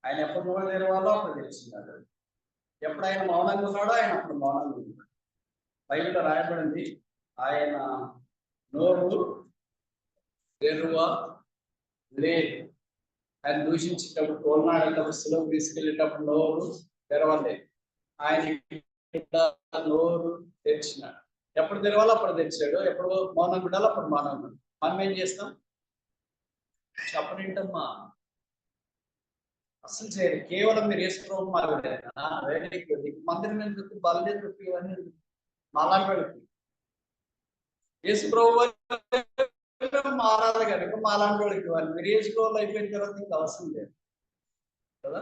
ఆయన ఎప్పుడు నోరు తెరవాలో అప్పుడు తెరిచినాడు. ఎప్పుడు ఆయన మౌనంగా ఉన్నాడో ఆయన అప్పుడు మౌనంగా ఉన్నాడు. బైబిల్లో రాయబడింది, ఆయన నోరు తెరువ లేదు. ఆయన దూషించేటప్పుడు తోలనాడేటప్పుడు సులువు తీసుకెళ్ళేటప్పుడు నోరు తెరవలేదు. ఆయన నోరు తెరిచినాడు. ఎప్పుడు తెరవాలో అప్పుడు తెరిచాడు. ఎప్పుడు మౌనం ఉండాలో అప్పుడు మౌనం ఉండాలి. మనం ఏం చేస్తాం? చెప్పనింటమ్మా అసలు చేయరు. కేవలం మీరు వేసుకోవడం మందిరం ఎందుకు, బలలేదు ఇవన్నీ మాలాంటి వాళ్ళకి యేసుప్రభు మారాలి కనుక మాలాంటి వాళ్ళకి ఇవ్వాలి. మీరు వేసుకోవాలి అయిపోయిన తర్వాత ఇంకా అవసరం లేదు కదా.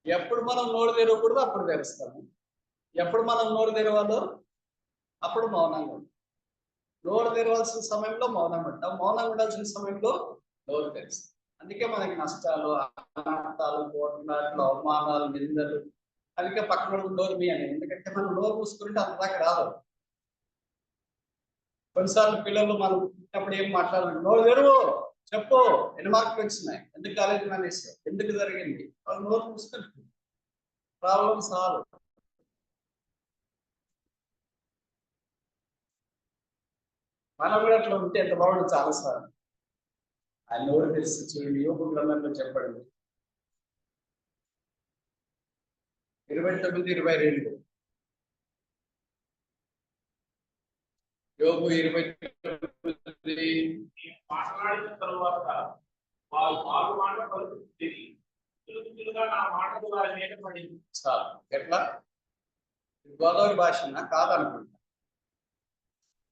ఎప్పుడు మనం నోరు తెరవకూడదు అప్పుడు తెరుస్తాము. ఎప్పుడు మనం నోరు తెరవాలో అప్పుడు మౌనంగా ఉంటాం. నోరు తెరవాల్సిన సమయంలో మౌనం ఉంటాం, మౌనంగా ఉండాల్సిన సమయంలో నోరు తెరుస్తాం. అందుకే మనకి నష్టాలు, అనార్థాలు, పోట్లాట్లు, అవమానాలు, నిందలు. అందుకే పక్కన నోరు మీ అని. ఎందుకంటే మనం నోరు మూసుకుంటే అంత దాకా రాదు. కొన్నిసార్లు పిల్లలు మనం పుట్టినప్పుడు ఏం మాట్లాడాలి, నోరు తెరువు, చెప్పు, ఎన్ని మార్కులు వచ్చినాయి, ఎందుకు కాలేజీ మానేసావు, ఎందుకు జరిగింది, వాళ్ళు నోరు మూసుకుంటారు. Problem solve. మనం కూడా అట్లా ఉంటే ఎంత బాగుంటుంది. చాలాసార్లు ఆయన నోరు తెరిచి చూడండి. యోగ గ్రంథంలో చెప్పండి 29:22. యోగు 29. మాట్లాడిన తరువాత వారు మారు మాట పలుకుతుంది, నా మాటకు వారి మీద పడింది. చాలు. ఎట్లా? గోదావరి భాషన కాదనుకుంటా.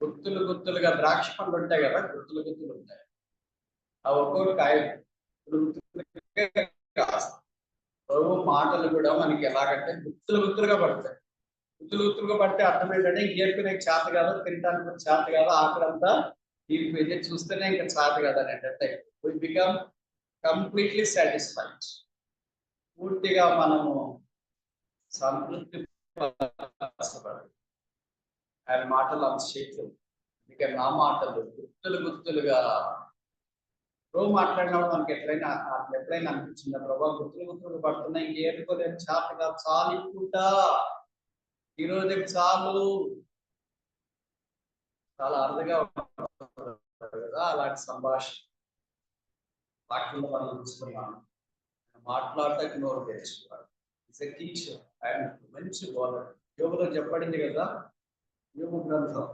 గుత్తులు గుత్తులుగా ద్రాక్ష పండ్లు ఉంటాయి కదా, గుత్తులు గుత్తులు ఉంటాయి. ఆ ఒక్కొక్క కాయ ప్రభు మాటలు కూడా మనకి ఎలాగంటే గుత్తులు గుత్తులుగా పడతాయి. గుత్తులు గుత్తులుగా పడితే అర్థం ఏంటంటే ఏర్పడే చేత కాదు, తినడానికి చేత కాదు, ఆకలంతా తీరిపోయింది, చూస్తేనే ఇంకా చేత కాదు అని అంటే వి బికమ్ కంప్లీట్లీ సాటిస్ఫైడ్. పూర్తిగా మనము సంతృప్తి ఆయన మాటలు అంత శక్తులు. అందుకే నా మాటలు గుర్తులు గుర్తులుగా ప్రభు మాట్లాడినప్పుడు మనకి ఎప్పుడైనా అనిపించిందా, ప్రభావ గుర్తులు గుర్తులు పడుతున్నాయి, ఏరుకోలేని చేతగా చాలింపుట, ఈరోజు చాలు. చాలా అరుదుగా కదా అలాంటి సంభాషణ వాక్యంలో మనం చూస్తున్నాను. మాట్లాడటానికి నోరు తెచ్చుకోవాలి. టీచర్, ఆయన మంచి బోధన. యోగులో చెప్పబడింది కదా, యోగ గ్రంథం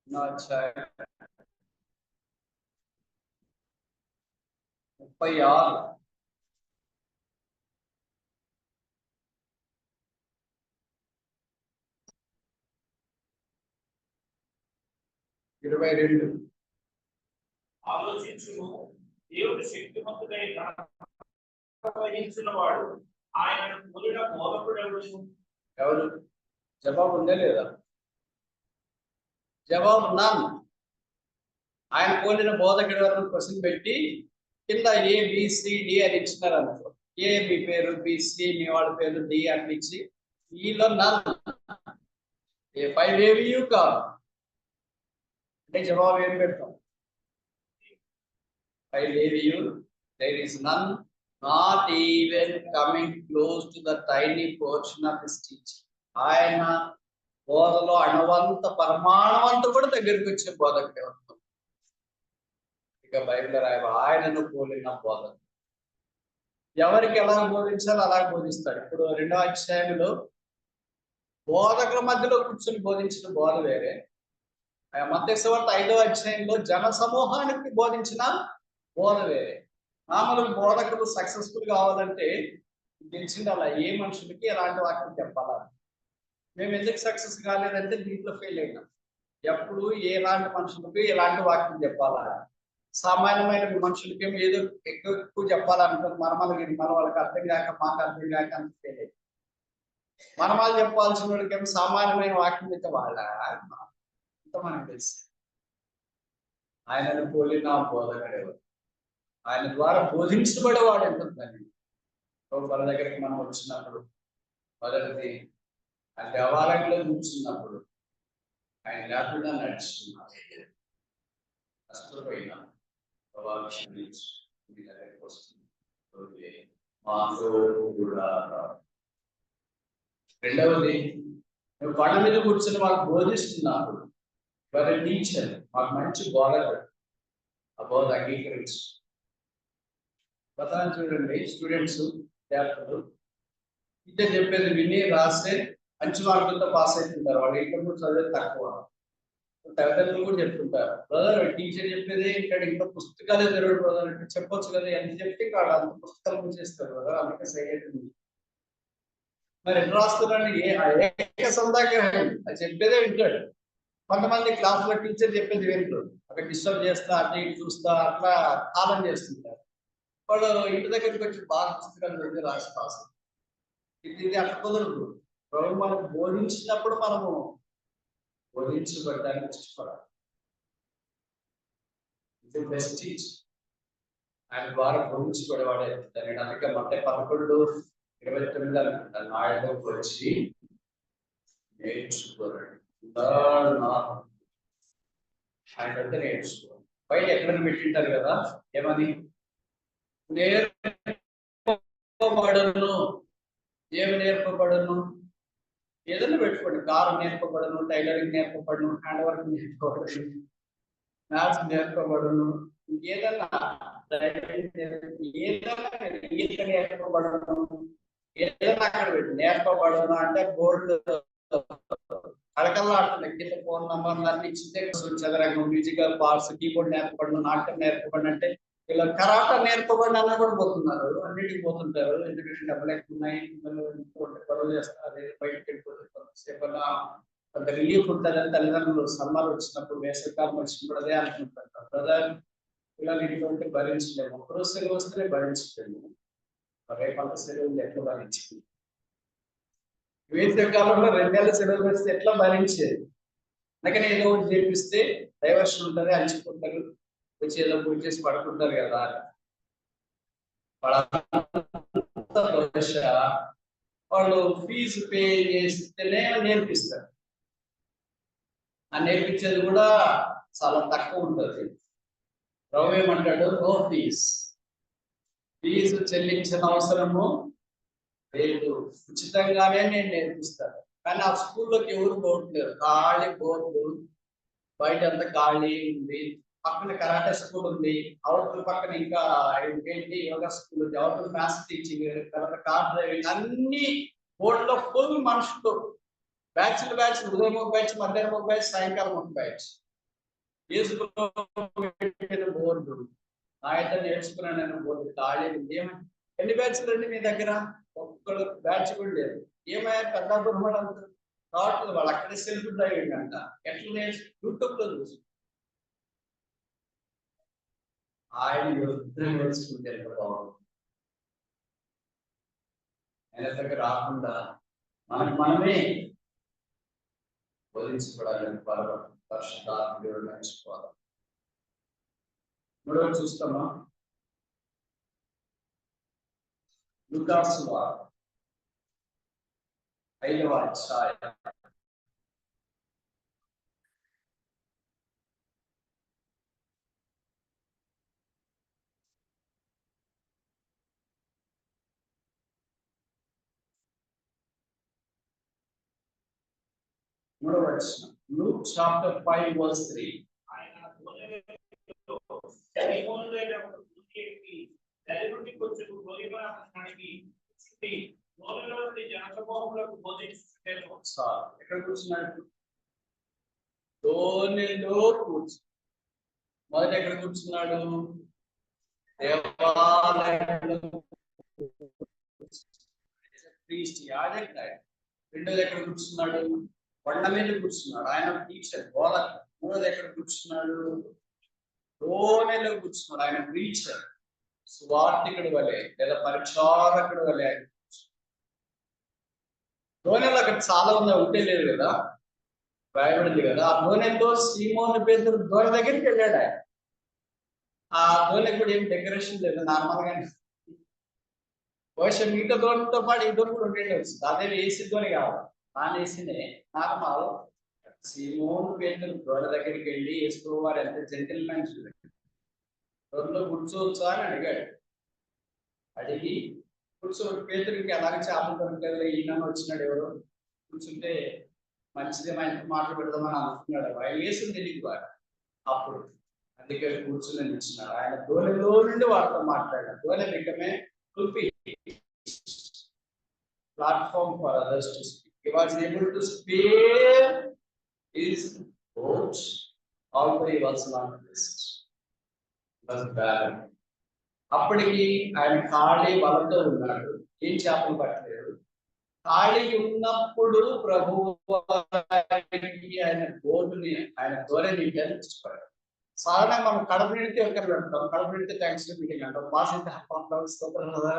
36. ఆలోచించును, దేవుడు శక్తిమంతుడై వహించిన వాడు, ఆయన కూలిన బోధకుడు ఎవరు? జవాబు ఉందా లేదా? జవాబు నాన్న. ఆయన పోలిన బోధకుడు వరకు క్వశ్చన్ పెట్టి కింద ABCD అని ఇచ్చినారు అనుకో. ఏ మీ పేరు, BC మీ వాళ్ళ పేరు, D అని ఇచ్చి ఈలో నన్ను A5 ఏవియు కాదు అంటే జవాబు ఏం పెడతాం? 5 ఏవియు, there is none, not even coming close to the tiny portion of his teaching. ఆయన బోధలో అణవంత పరమాణవంత కూడా దగ్గరికి వచ్చే బోధకుడు. ఇక బైబిల్ రాయ ఆయనను పోలిన బోధన. ఎవరికి ఎలా బోధించాలో అలా బోధిస్తాడు. ఇప్పుడు 2వ అధ్యాయంలో బోధకుల మధ్యలో కూర్చొని బోధించిన బోధ వేరే, మత్తయి సువార్త 5వ అధ్యాయంలో జన సమూహానికి బోధించిన బోధ వేరే. మామూలుగా బోధకులు సక్సెస్ఫుల్ కావాలంటే తెలిసింది అలా ఏ మనుషులకి ఎలాంటి వాక్యం చెప్పాలా. మేము ఎందుకు సక్సెస్ కాలేదంటే దీంట్లో ఫెయిల్ అయినాం. ఎప్పుడు ఎలాంటి మనుషులకి ఎలాంటి వాక్యం చెప్పాలా, సామాన్యమైన మనుషులకి ఏదో ఎక్కువ చెప్పాలనుకుంటే మన వాళ్ళకి అర్థం కాక మాకు అర్థం కాక అంత ఫెయిల్ అయింది. మనమాలు చెప్పాల్సిన వాళ్ళకి ఏమో సామాన్యమైన వాక్యం అయితే వాళ్ళ అంత మనకు తెలుసు. ఆయనను పోలిన బోధకుడు, ఆయన ద్వారా బోధించబడేవాడు ఎంతుందని. వాళ్ళ దగ్గరికి మనం వచ్చినప్పుడు మొదటిది ఆ దేవాలయంలో కూర్చున్నప్పుడు ఆయన లేకుండా నడుచుకున్నాడు. కష్టపోయిన ప్రభావం క్షమించు మీ దగ్గరికి వస్తుంది మాతో కూడా. రెండవది, నువ్వు కొండ మీద కూర్చొని మాకు బోధిస్తున్నావు, వారి టీచర్ మాకు మంచి బోధకుడు, ఆ బోధ అంగీకరించు. ప్రధానం చూడండి, స్టూడెంట్స్ విద్యార్థులు టీచర్ చెప్పేది విని రాస్తే మంచి మార్కులతో పాస్ అవుతుంటారు. వాళ్ళు ఇక్కడ కూడా చదివేది తక్కువ. తల్లిదండ్రులు కూడా చెప్తుంటారు, బ్రదర్ టీచర్ చెప్పేది ఇక్కడ ఇంకా పుస్తకాలే జరగదు బ్రదర్ అంటే చెప్పొచ్చు కదా, ఎంత చెప్తే ఇక్కడ అంత పుస్తకాలు మూసేస్తారు బ్రదర్, అందుకే సైలెంట్. మరి ఎట్లా రాస్తున్నారండి? ఏక సందాగ్రహం, అది చెప్పేదే వింటాడు. కొంతమంది క్లాసులో టీచర్ చెప్పేది వింటారు, అక్కడ డిస్టర్బ్ చేస్తా అట్లా ఇటు చూస్తా అట్లా కాలం చేస్తుంటారు. వాళ్ళు ఇంటి దగ్గరికి వచ్చి బాగా పుస్తకాలు చదివి రాసి పాస్. ఇది అట్లా కుదరదు. ప్రభు మనకు బోధించినప్పుడు మనము బోధించబడ్డానికి ఇష్టపడాలి. ఇది బెస్ట్ టీచ్, ఆయన ద్వారా బోధించబడేవాడే. దాని అందుకే మధ్య 11:29 అనుకుంటాను, నాయకులకు వచ్చి నేర్చుకోరండి ఆయన అంటే నేర్చుకోవాలి. బయట ఎక్కడైనా పెట్టింటారు కదా, ఏమని నేర్పబడను, ఏమి నేర్పబడను, ఏదైనా పెట్టుకోండి, కారు నేర్పబడను, టైలరింగ్ నేర్పబడను, హ్యాండ్ వర్క్ నేర్పబడను, మ్యాథ్స్ నేర్పబడను, ఏదైనా ఈత నేర్పబడను, ఏదైనా అక్కడ పెట్టి నేర్పబడను అంటే బోర్డు అడకల్లాడుతున్నాయి. కింద ఫోన్ నంబర్లు అన్ని ఇచ్చితే చదరంగం, మ్యూజికల్ పార్ట్స్, కీబోర్డ్ నేర్పబడను, నాట్యం నేర్పబడి అంటే ఇలా కరాట నేర్పబడి అన్న కూడా పోతున్నారు, అన్నిటికి పోతుంటారు. ఎందుకంటే డబ్బులు ఎక్కువ ఉన్నాయి, పరువులు చేస్తారు, బయటకు వెళ్ళిపోతారు. కొంతసేపు కొంత రిలీఫ్ ఉంటుందని తల్లిదండ్రులు సమ్మర్ వచ్చినప్పుడు, వేసవికాలం వచ్చినప్పుడు అదే అనుకుంటారు. బ్రదర్ పిల్లలు ఇంట్లో ఉంటే భరించలేము, ఒక్కరోజు సెలవు వస్తే భరించలేము, రేపంత సెలవులు ఎట్లా భరించింది? వేసవికాలంలో 2 నెలల సెలవులు వస్తే ఎట్లా భరించేది? అందుకని ఏదో ఒకటి చేపిస్తే డైవర్షన్ ఉంటుంది, అలసిపోతారు, వచ్చి ఏదో పూజ చేసి పడుకుంటారు కదా. వాళ్ళు ఫీజు పే చేస్తేనే నేర్పిస్తారు, ఆ నేర్పించేది కూడా చాలా తక్కువ ఉంటుంది. ప్రభు ఏమంటాడు, నో ఫీజు చెల్లించిన అవసరము లేదు, ఉచితంగానే నేను నేర్పిస్తాను. కానీ ఆ స్కూల్లోకి ఎవరు పోవట్లేదు, ఖాళీ బోర్డు, బయట అంతా ఖాళీ ఉంది. పక్కన కరాటే స్కూల్ ఉంది, అవతల పక్కన ఇంకా ఏంటి యోగా స్కూల్ ఉంది, అవతల మ్యాథ్స్ టీచింగ్, తర్వాత కార్ డ్రైవింగ్, అన్ని బోర్డులో ఫుల్ మనుషులు, బ్యాచ్లు ఉదయం ఒక బ్యాచ్, మధ్యాహ్నం ఒక బ్యాచ్, సాయంకాలం ఒక బ్యాచ్. బోర్డు ఆయన నేర్చుకున్నాను బోర్డు ఖాళీ ఉంది. ఎన్ని బ్యాచ్లు అండి మీ దగ్గర? ఒక్కడు బ్యాచ్ కూడా లేదు. ఏమయ్యా పెద్ద బుర్రమడు అంత రావట్లేదు, వాళ్ళు అక్కడే సెల్ఫ్ డ్రైవింగ్ అంట. ఎట్లా యూట్యూబ్ లో చూసి ఆయన యుద్ధం నేర్చుకుంటే ఎంత బాగుంది. ఆయన దగ్గర రాకుండా మనమే బోధించబడాలని పరిశుద్ధాత్మ నేర్చుకోవాలి. మూడవది చూస్తామా, లూకాసు వార్త 5వ అధ్యాయం 3వ వచనం. Luke chapter 5 verse 3. ఎక్కడ కూర్చున్నాడు? ధోనిలో కూర్చు. మొదట ఎక్కడ కూర్చున్నాడు? దేవాలయంలో. రెండోది ఎక్కడ కూర్చున్నాడు? కొండ మీద కూర్చున్నాడు, ఆయన టీచర్ బోధకుడు. మూడోది ఎక్కడ కూర్చున్నాడు? ధోనిలో కూర్చున్నాడు, ఆయన ప్రీచర్, సువార్థికుడు వలె లేదా పరిచారకుడు వలె. ఆయన ధోనిలో అక్కడ చాలా మంది ఉంటే లేదు కదా, రాయబడింది కదా. ఆ ధోనిలో సీమోను పేతురు ధోని దగ్గరికి వెళ్ళాడు. ఆయన ఆ ధోని కూడా ఏం డెకరేషన్ లేదు, నార్మల్ గానే. బహుశా మిగతా ధోనితో పాటు ఈ ధోని కూడా ఉండేది, అదే ఏసీ ధోని కావాలి, నాన్ ఏసీనే నార్మల్ సీమోను పేతురు గోడ దగ్గరికి వెళ్ళి యేసు వారు ఎంత జెంటిల్మెన్ చూడండి, గొర్రెలో కూర్చోవచ్చా అని అడిగాడు. అడిగి పేతురికి ఎలాగ చేపలు దొరకలేదు, ఈయన వచ్చినాడు ఎవరు కూర్చుంటే మంచిది ఆయన మాటలు పెడదామని అనుకున్నాడు. ఆయన వేసింది తెలియదు వాడు అప్పుడు, అందుకే కూర్చుని ఇచ్చినాడు. ఆయన ధోనిలో నుండి వారితో మాట్లాడాడు. Dhoni బికమే platform for others to speak. He was able to spare his words also he was not list was bad. అప్పటికి ఆయన ఖాళీ వలతో ఉన్నాడు, ఏం చేపలు పట్టలేదు. ఖాళీ ఉన్నప్పుడు ప్రభువు ఆయన బోర్డుని ఆయన ధోరణి ఇష్టపడాడు. సాధారణంగా మనం కడుపు నిండితే ఒకరు అంటాం, కడుపు నిండితే థ్యాంక్స్ టు మీటింగ్ అంటాం, పాస్ అయితే అబ్బా స్తోత్రం కదా,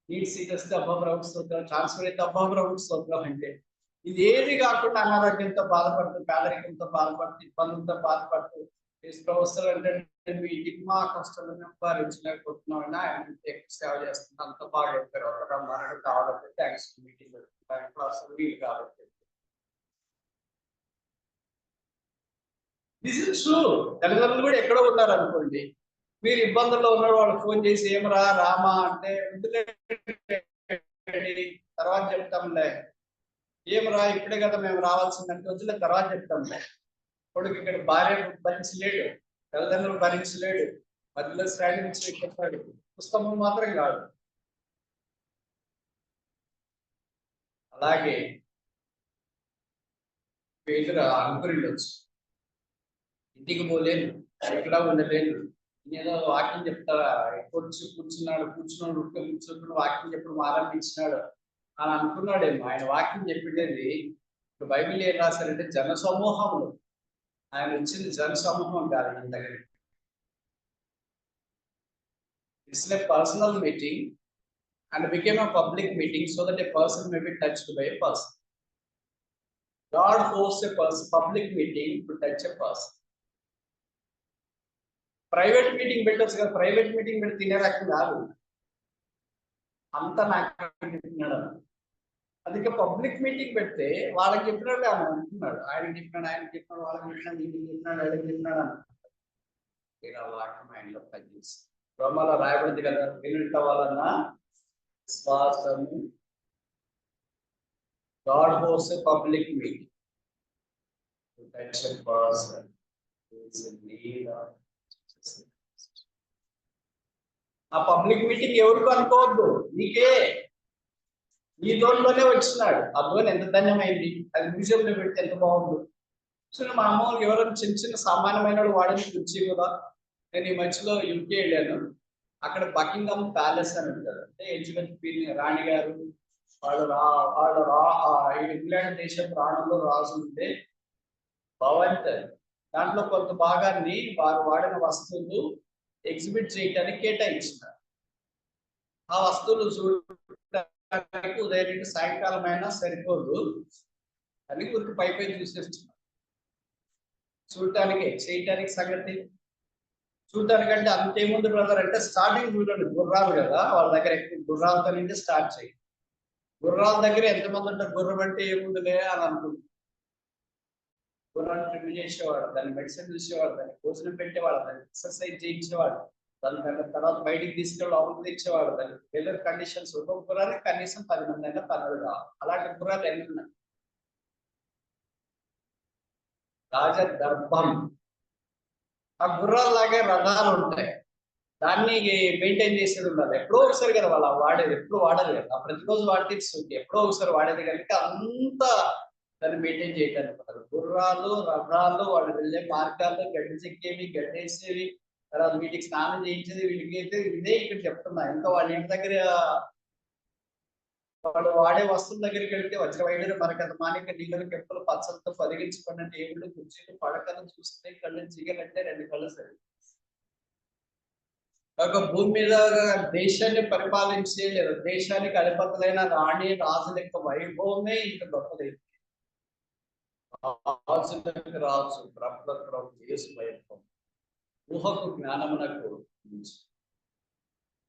నీట్ సీట్ వస్తే అబ్బా ప్రభు స్తోత్రం, ట్రాన్స్ఫర్ అయితే అబ్బా ప్రభు స్తోత్రం. అంటే ఇది ఏది కాకుండా అనారోగ్యంతో బాధపడుతూ, పేదరికంతో బాధపడుతూ, ఇబ్బందులతో బాధపడుతూ వస్తారు అంటే మీ మా కష్టాలను భరించలేకపోతున్నామని ఆయన ఎక్కువ సేవ చేస్తుంది. అంత బాగా చెప్పారు. ఒక మరణం కావాలంటే థ్యాంక్స్ టు మీటింగ్ వీలు కాబట్టి. This is true. తల్లిదండ్రులు కూడా ఎక్కడో ఉన్నారు అనుకోండి, మీరు ఇబ్బందుల్లో ఉన్న వాళ్ళు ఫోన్ చేసి ఏమరా రామా అంటే తర్వాత చెప్తాంలే, ఏమరా ఇప్పుడే కదా మేము రావాల్సిందంటే వదిలే తర్వాత చెప్తాంలే. కొడుకు ఇక్కడ భార్య భరించలేడు, తల్లిదండ్రులు భరించలేడు, మధ్యలో స్టాండింగ్ చెప్పాడు, పుస్తకం మాత్రం కాదు. అలాగే పేదరు అనుకునిండొచ్చు, ఇంటికి పోలేను, ఎక్కడా ఉండలేను, నేనేదో వాక్యం చెప్తారా, కూర్చున్నాడు కూర్చున్నప్పుడు వాక్యం చెప్పడం ఆరంభించినాడు అని అనుకున్నాడేమో. ఆయన వాక్యం చెప్పేది ఇప్పుడు బైబిల్ ఏం రాశారంటే జన సమూహంలో, ఆయన వచ్చింది జన సమూహం కాదు ఆయన దగ్గర. It's a personal meeting and became a public meeting so that a person may be touched by a person. God hosts a public meeting to touch a person. Private meeting పెట్టొచ్చు కదా, ప్రైవేట్ మీటింగ్ పెట్టి తినే రకం కాదు, అంతా నాకు చెప్పినాడు. అందుకే పబ్లిక్ మీటింగ్ పెడితే వాళ్ళకి చెప్పినట్టు ఆయన అంటున్నాడు, ఆయనకి చెప్పినాడు వాళ్ళకి చెప్పినాడు, ఈయనకి చెప్పినాడు, ఆయనకి చెప్పినాడు అన్న వాక్యం ఆయనలో పనిచేసి రోమాలో రాయబడింది కదా, వినుట వలన విశ్వాసము. God hosts a public meeting to touch a person who is in need of Jesus. ఆ పబ్లిక్ మీటింగ్ ఎవరికి అనుకోవద్దు, నీకే, నీ దోన్లోనే వచ్చినాడు. ఆ దోన్ ఎంత ధన్యమైంది, అది మ్యూజియంలో పెడితే ఎంత బాగుంది. సో మా అమ్మ ఎవరైనా చిన్న చిన్న సామాన్యమైన వాడిని కూర్చి కదా. నేను ఈ మధ్యలో యూకే వెళ్ళాను, అక్కడ బకింగ్హామ్ ప్యాలెస్ అని ఉంటారు, అంటే ఎలిజబెత్ రాణి గారు ఇంగ్లాండ్ దేశం ప్రాణంలో రాజు ఉంటే బాగుంటుంది. దాంట్లో కొంత భాగాన్ని వారు వాడిన వస్తువులు ఎగ్జిబిట్ చేయడానికి కేటాయించినారు. ఆ వస్తువులు చూడటానికి ఉదయం నుండి సాయంకాలం అయినా సరిపోదు అని ఊరికి పై చూసేస్తున్నారు. చూడటానికి చేయటానికి సంగతి చూడటానికంటే అంతేముంది బ్రదర్ అంటే స్టార్టింగ్ చూడండి, గుర్రాలు కదా వాళ్ళ దగ్గర ఎక్కువ, గుర్రాలతో నుండి స్టార్ట్ చేయి. గుర్రాల దగ్గర ఎంతమంది ఉంటారు, గుర్రం అంటే ఏముందిలే అని అనుకుంటున్నారు. గుర్రాన్ని ట్రిమ్ చేసేవాడు, దాన్ని మెడిసిన్ చూసేవాడు, దాన్ని భోజనం పెట్టేవాడు, దాన్ని ఎక్సర్సైజ్ చేయించేవాడు, దాని తర్వాత బయటికి తీసుకెళ్ళి లోపలికి తెచ్చేవాడు. దానికి వెదర్ కండిషన్స్, ఒక్కొక్క గుర్రానికి కనీసం 10 మంది అయినా 12 కావాలి. అలాంటి గుర్రాలు ఎన్ని ఉన్నాయి. రాజ దర్భం, ఆ గుర్రాల్లాగే రథాలు ఉంటాయి, దాన్ని మెయింటైన్ చేసేది ఉండాలి. ఎప్పుడో ఒకసారి కదా వాళ్ళు వాడేది, ఎప్పుడు వాడదు కదా, ప్రతిరోజు వాడితే ఎప్పుడో ఒకసారి వాడేది కనుక అంతా దాన్ని మెయింటైన్ చేయడానికి. గుర్రాలు రథాలు వాళ్ళు వెళ్ళే మార్గాల్లో గడ్డి చెక్కేవి, గడ్డేసేవి, తర్వాత వీటికి స్నానం చేయించేది, వీటికి అయితే ఇదే ఇక్కడ చెప్తున్నా. ఇంకా వాళ్ళ ఇంటి దగ్గర వాళ్ళు వాడే వస్తువుల దగ్గరికి వెళ్తే వజ్రవైద్యులు మనకి అంత మానిక నీళ్ళ కెప్పులు పచ్చలతో పరిగించుకున్న టేబుల్ కుర్చీలు పడకలు చూస్తే కళ్ళు జిగలంటే 2 కళ్ళు సరి. ఒక భూమి మీద దేశాన్ని పరిపాలించే లేదా దేశానికి అధిపతులైన రాణి రాజుల యొక్క వైభవమే ఇంత గొప్పదైంది. రాజులకు రాజు, ప్రభులకు ప్రభు యేసు వైభవం ఊహకు జ్ఞానమునకు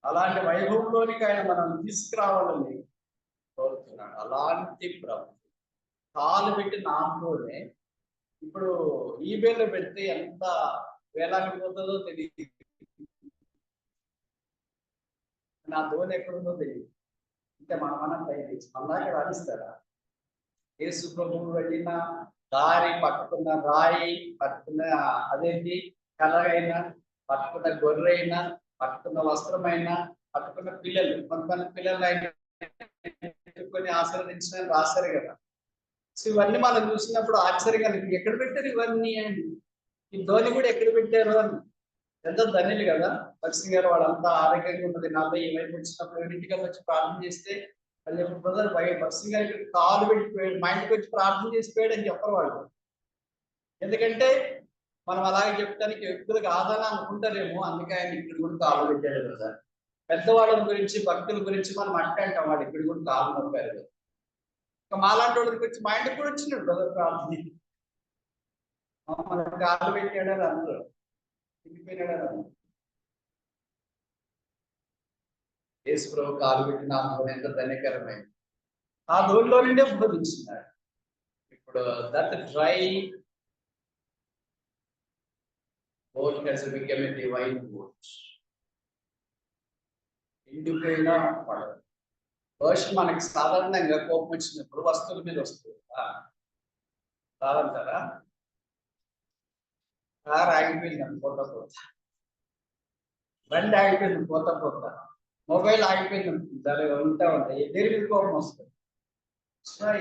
అలాంటి వైభవంలోనికి ఆయన మనం తీసుకురావాలని కోరుతున్నాడు. అలాంటి ప్రభు కాలు పెట్టి నామలోనే ఇప్పుడు ఈబేలో పెడితే ఎంత వేలానికి పోతుందో తెలియదు. నా ధోని ఎక్కడుందో తెలియదు. అంటే మనం ట్రై చేసి మళ్ళాక రాణిస్తారా? యేసు ప్రభువు వెళ్ళిన దారి, పట్టుకున్న రాయి, పట్టుకున్న అదేంటి కలగైనా, పట్టుకున్న గొర్రె అయినా, పట్టుకున్న వస్త్రమైనా, పట్టుకున్న పిల్లలు, కొంతమంది పిల్లలు అయినా కొన్ని ఆశీర్వదించిన రాశారు కదా. సో ఇవన్నీ మనం చూసినప్పుడు ఆశ్చర్యంగా ఎక్కడ పెట్టారు ఇవన్నీ అండి? ఈ ధోని కూడా ఎక్కడ పెట్టారు అని. ఎంతో ధన్యులు కదా లక్ష్మి గారు. వాళ్ళంతా ఆరోగ్యంగా ఉన్నది. నాతో ఈ వైపు వచ్చినప్పుడు ఇంటికి వచ్చి ప్రార్థన చేస్తే వాళ్ళు చెప్పి బ్రదర్ భక్సింగ్ గారికి కాలు పెట్టిపోయాడు, మా ఇంటికి వచ్చి ప్రార్థన చేసిపోయాడు అని చెప్పరు వాళ్ళు. ఎందుకంటే మనం అలాగే చెప్పడానికి వ్యక్తులకు ఆదరణ అనుకుంటారేమో, అందుకే ఆయన ఇక్కడ కూడా కాలు పెట్టాడు కదా. పెద్దవాళ్ళ గురించి, భక్తుల గురించి మనం అంటాం, వాడు ఇక్కడ కూడా కాలు నొప్పారు కదా. ఇంకా మాలాంటి వాళ్ళ గురించి మా ఇంటికి కూడా వచ్చినాడు బ్రదర్ ప్రార్థన, మన కాలు పెట్టాడని అందరూ తిరిగిపోయినాడని అందరూ. యేసు ప్రభు కాలు పెట్టిన ఎంత ధన్యకరమైంది. ఆ ధూళిలో నుండే బోధించినాడు. ఇప్పుడు that dry boat has become a divine boat. ఎండిపోయిన పడవ. వర్షం మనకి సాధారణంగా కోపం వచ్చినప్పుడు వస్తువుల మీద వస్తుంది. కాదంటారా? కారు ఆగిపోయింది పోతా పోతా, బండి ఆగిపోయింది పోతా పోతా, మొబైల్ ఆగిపోయింది దాని ఉంటాయి, దేని మీద కోపం వస్తుంది.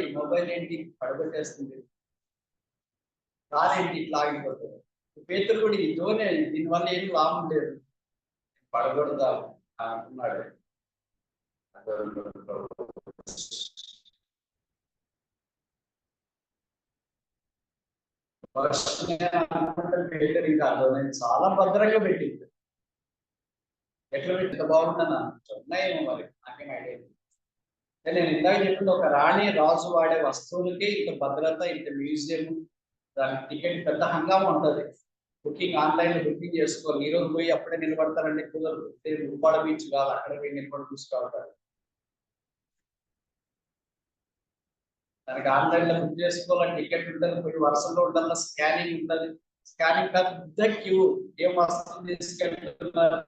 ఈ మొబైల్ ఏంటి పడగొట్టేస్తుంది, కారు ఏంటి ఇట్లా ఆగిపోతుంది. పేతురు కూడా ఇదోనే, దీనివల్ల ఏం లాభం లేదు, పడగొడదా అంటున్నాడు. పేతురు ఇంకా నేను చాలా భద్రంగా పెట్టింది. ఎట్లా పెట్టింది బాగుందన్నా ఉన్నాయేమో మరి, నాకేం ఐడియా. నేను ఇందాక చెప్పింది, ఒక రాణి రాజు వాడే వస్తువులకి ఇంత భద్రత, ఇంత మ్యూజియం, దానికి టికెట్ పెద్ద హంగామా ఉంటుంది. బుకింగ్ ఆన్లైన్ లో బుకింగ్ చేసుకోవాలి. ఈ రోజు పోయి అప్పుడే నిలబడతారండి కుదరదు. ఉప్పాడ బీచ్ కాదు, అక్కడ పోయి నిలబడి చూసుకోవాలి. దానికి ఆన్లైన్ లో బుక్ చేసుకోవాలి, టికెట్ ఉంటుంది, పోయి వరుసలో ఉండాలి, స్కానింగ్ ఉంటుంది. స్కానింగ్ పెద్ద క్యూ, ఏం వస్తువులు తీసుకెళ్తున్నారు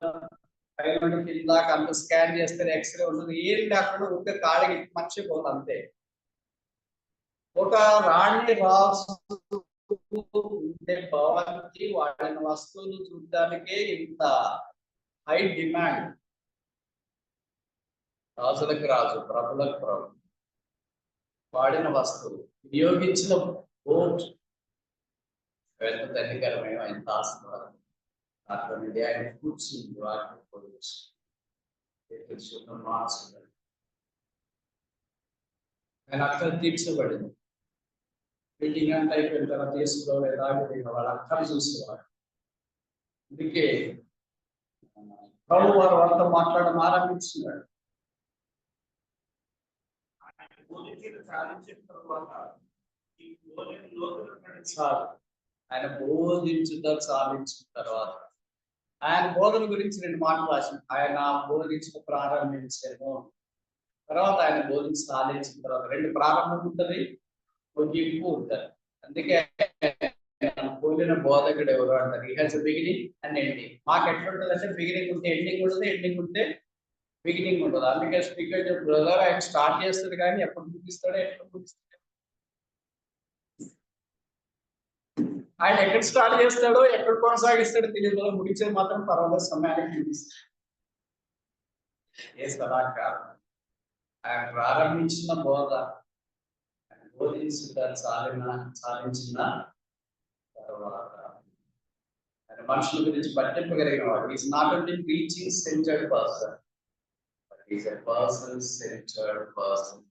కిందాక అంత స్కాన్ చేస్తే ఎక్స్రే ఉంటుంది, ఏం లేకుండా ఒక కాడికి మర్చిపోతుంది అంతే. ఒక రాణి రాజు ఉండే భవనానికి వాడిన వస్తువులు చూడడానికే ఇంత హై డిమాండ్. రాజులకు రాజు, ప్రభులకు ప్రభు వాడిన వస్తువులు, వినియోగించిన బోట్ ఎంత ధన్యకరమైన, ఎంత ఆశీర్వాదం. అటువంటి ఆయన కూర్చుంది వాటిని మార్చుతాడు. ఆయన అక్కడ తీర్చబడింది. మీటింగ్ అంతా అయిపోయిన తర్వాత తీసుకోవాలి, వాళ్ళు అక్కడ చూసేవాడు. అందుకే ప్రభు వారు వాళ్ళతో మాట్లాడడం ఆరంభించినాడు. ఆయన బోధించుట సాధించిన తర్వాత ఆయన బోధన గురించి 2 మాటలు రాసింది. ఆయన బోధించడం ప్రారంభించాను, తర్వాత ఆయన బోధించి సాధించిన తర్వాత 2 ప్రారంభం ఉంటుంది, ముగింపు ఉంటుంది. అందుకే పోలిన బోధకుడు ఎవరు అంటారు, ఈ హ్యాస్ బిగినింగ్ అండ్ ఎండింగ్. మాకు ఎట్లా ఉంటుంది అంటే బిగినింగ్ ఉంటే ఎండింగ్ ఉంటుంది, ఎండింగ్ ఉంటే బిగినింగ్ ఉంటుంది. అందుకే స్పీకర్ బ్రదర్ ఆయన స్టార్ట్ చేస్తాడు కానీ ఎప్పుడు ముగిస్తాడో ఎక్కడ ముగిస్తాడు, ఆయన ఎక్కడ స్టార్ట్ చేస్తాడో ఎక్కడ కొనసాగిస్తాడో తెలియదు, ముగించేది మాత్రం పర్వాలేదు సమయానికి ముగిస్తాడు. ఏ సలా కాదు, ఆయన ప్రారంభించిన బోధ, ఆయన బోధించిన సాధించిన తర్వాత ఆయన మనుషుల గురించి పట్టింపగలిగిన వాడు. Is not only teaching centred person, but is a person centred person.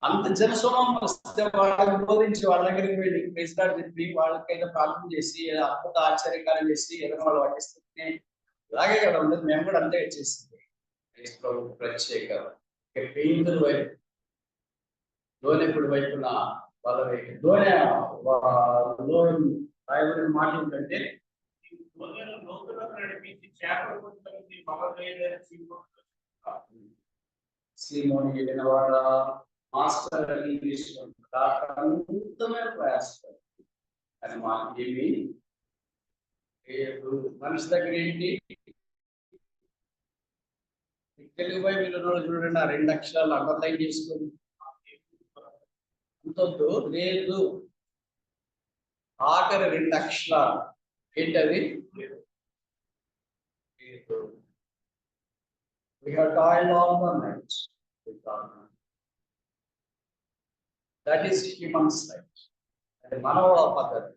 అంత జనసమూహం వస్తే వాళ్ళకి బోధించి వాళ్ళ దగ్గరికి వెళ్ళి ప్రెసిడెంట్ చెప్పి వాళ్ళకైనా ప్రార్థన చేసి అద్భుత ఆశ్చర్యకారం చేసి ఏదైనా వాళ్ళు పట్టిస్తుంటే ఇలాగే కదా ఉండదు. మేము కూడా అంతే చేసింది. ప్రత్యేక పేదల వైపు, లోనెప్పుడు వైపున వాళ్ళ వైపు రాయబడిన మాట ఏంటంటే సీమోని వెళ్ళిన వాడ మాస్టర్ ఇంగ్లీష్ అద్భుతమైన ప్రయాసపడు. అని మాకేమి లేదు. మనిషి దగ్గర ఏంటి? తెలుగు బైబిల్లో చూడండి, ఆ 2 అక్షరాలు అండర్లైన్ చేసుకొని అంతొద్దు, లేదు ఆఖరి 2 అక్షరాలు ఏంటది? లేదు. We have toiled all the night. That is human side. అంటే మానవ పద్ధతి.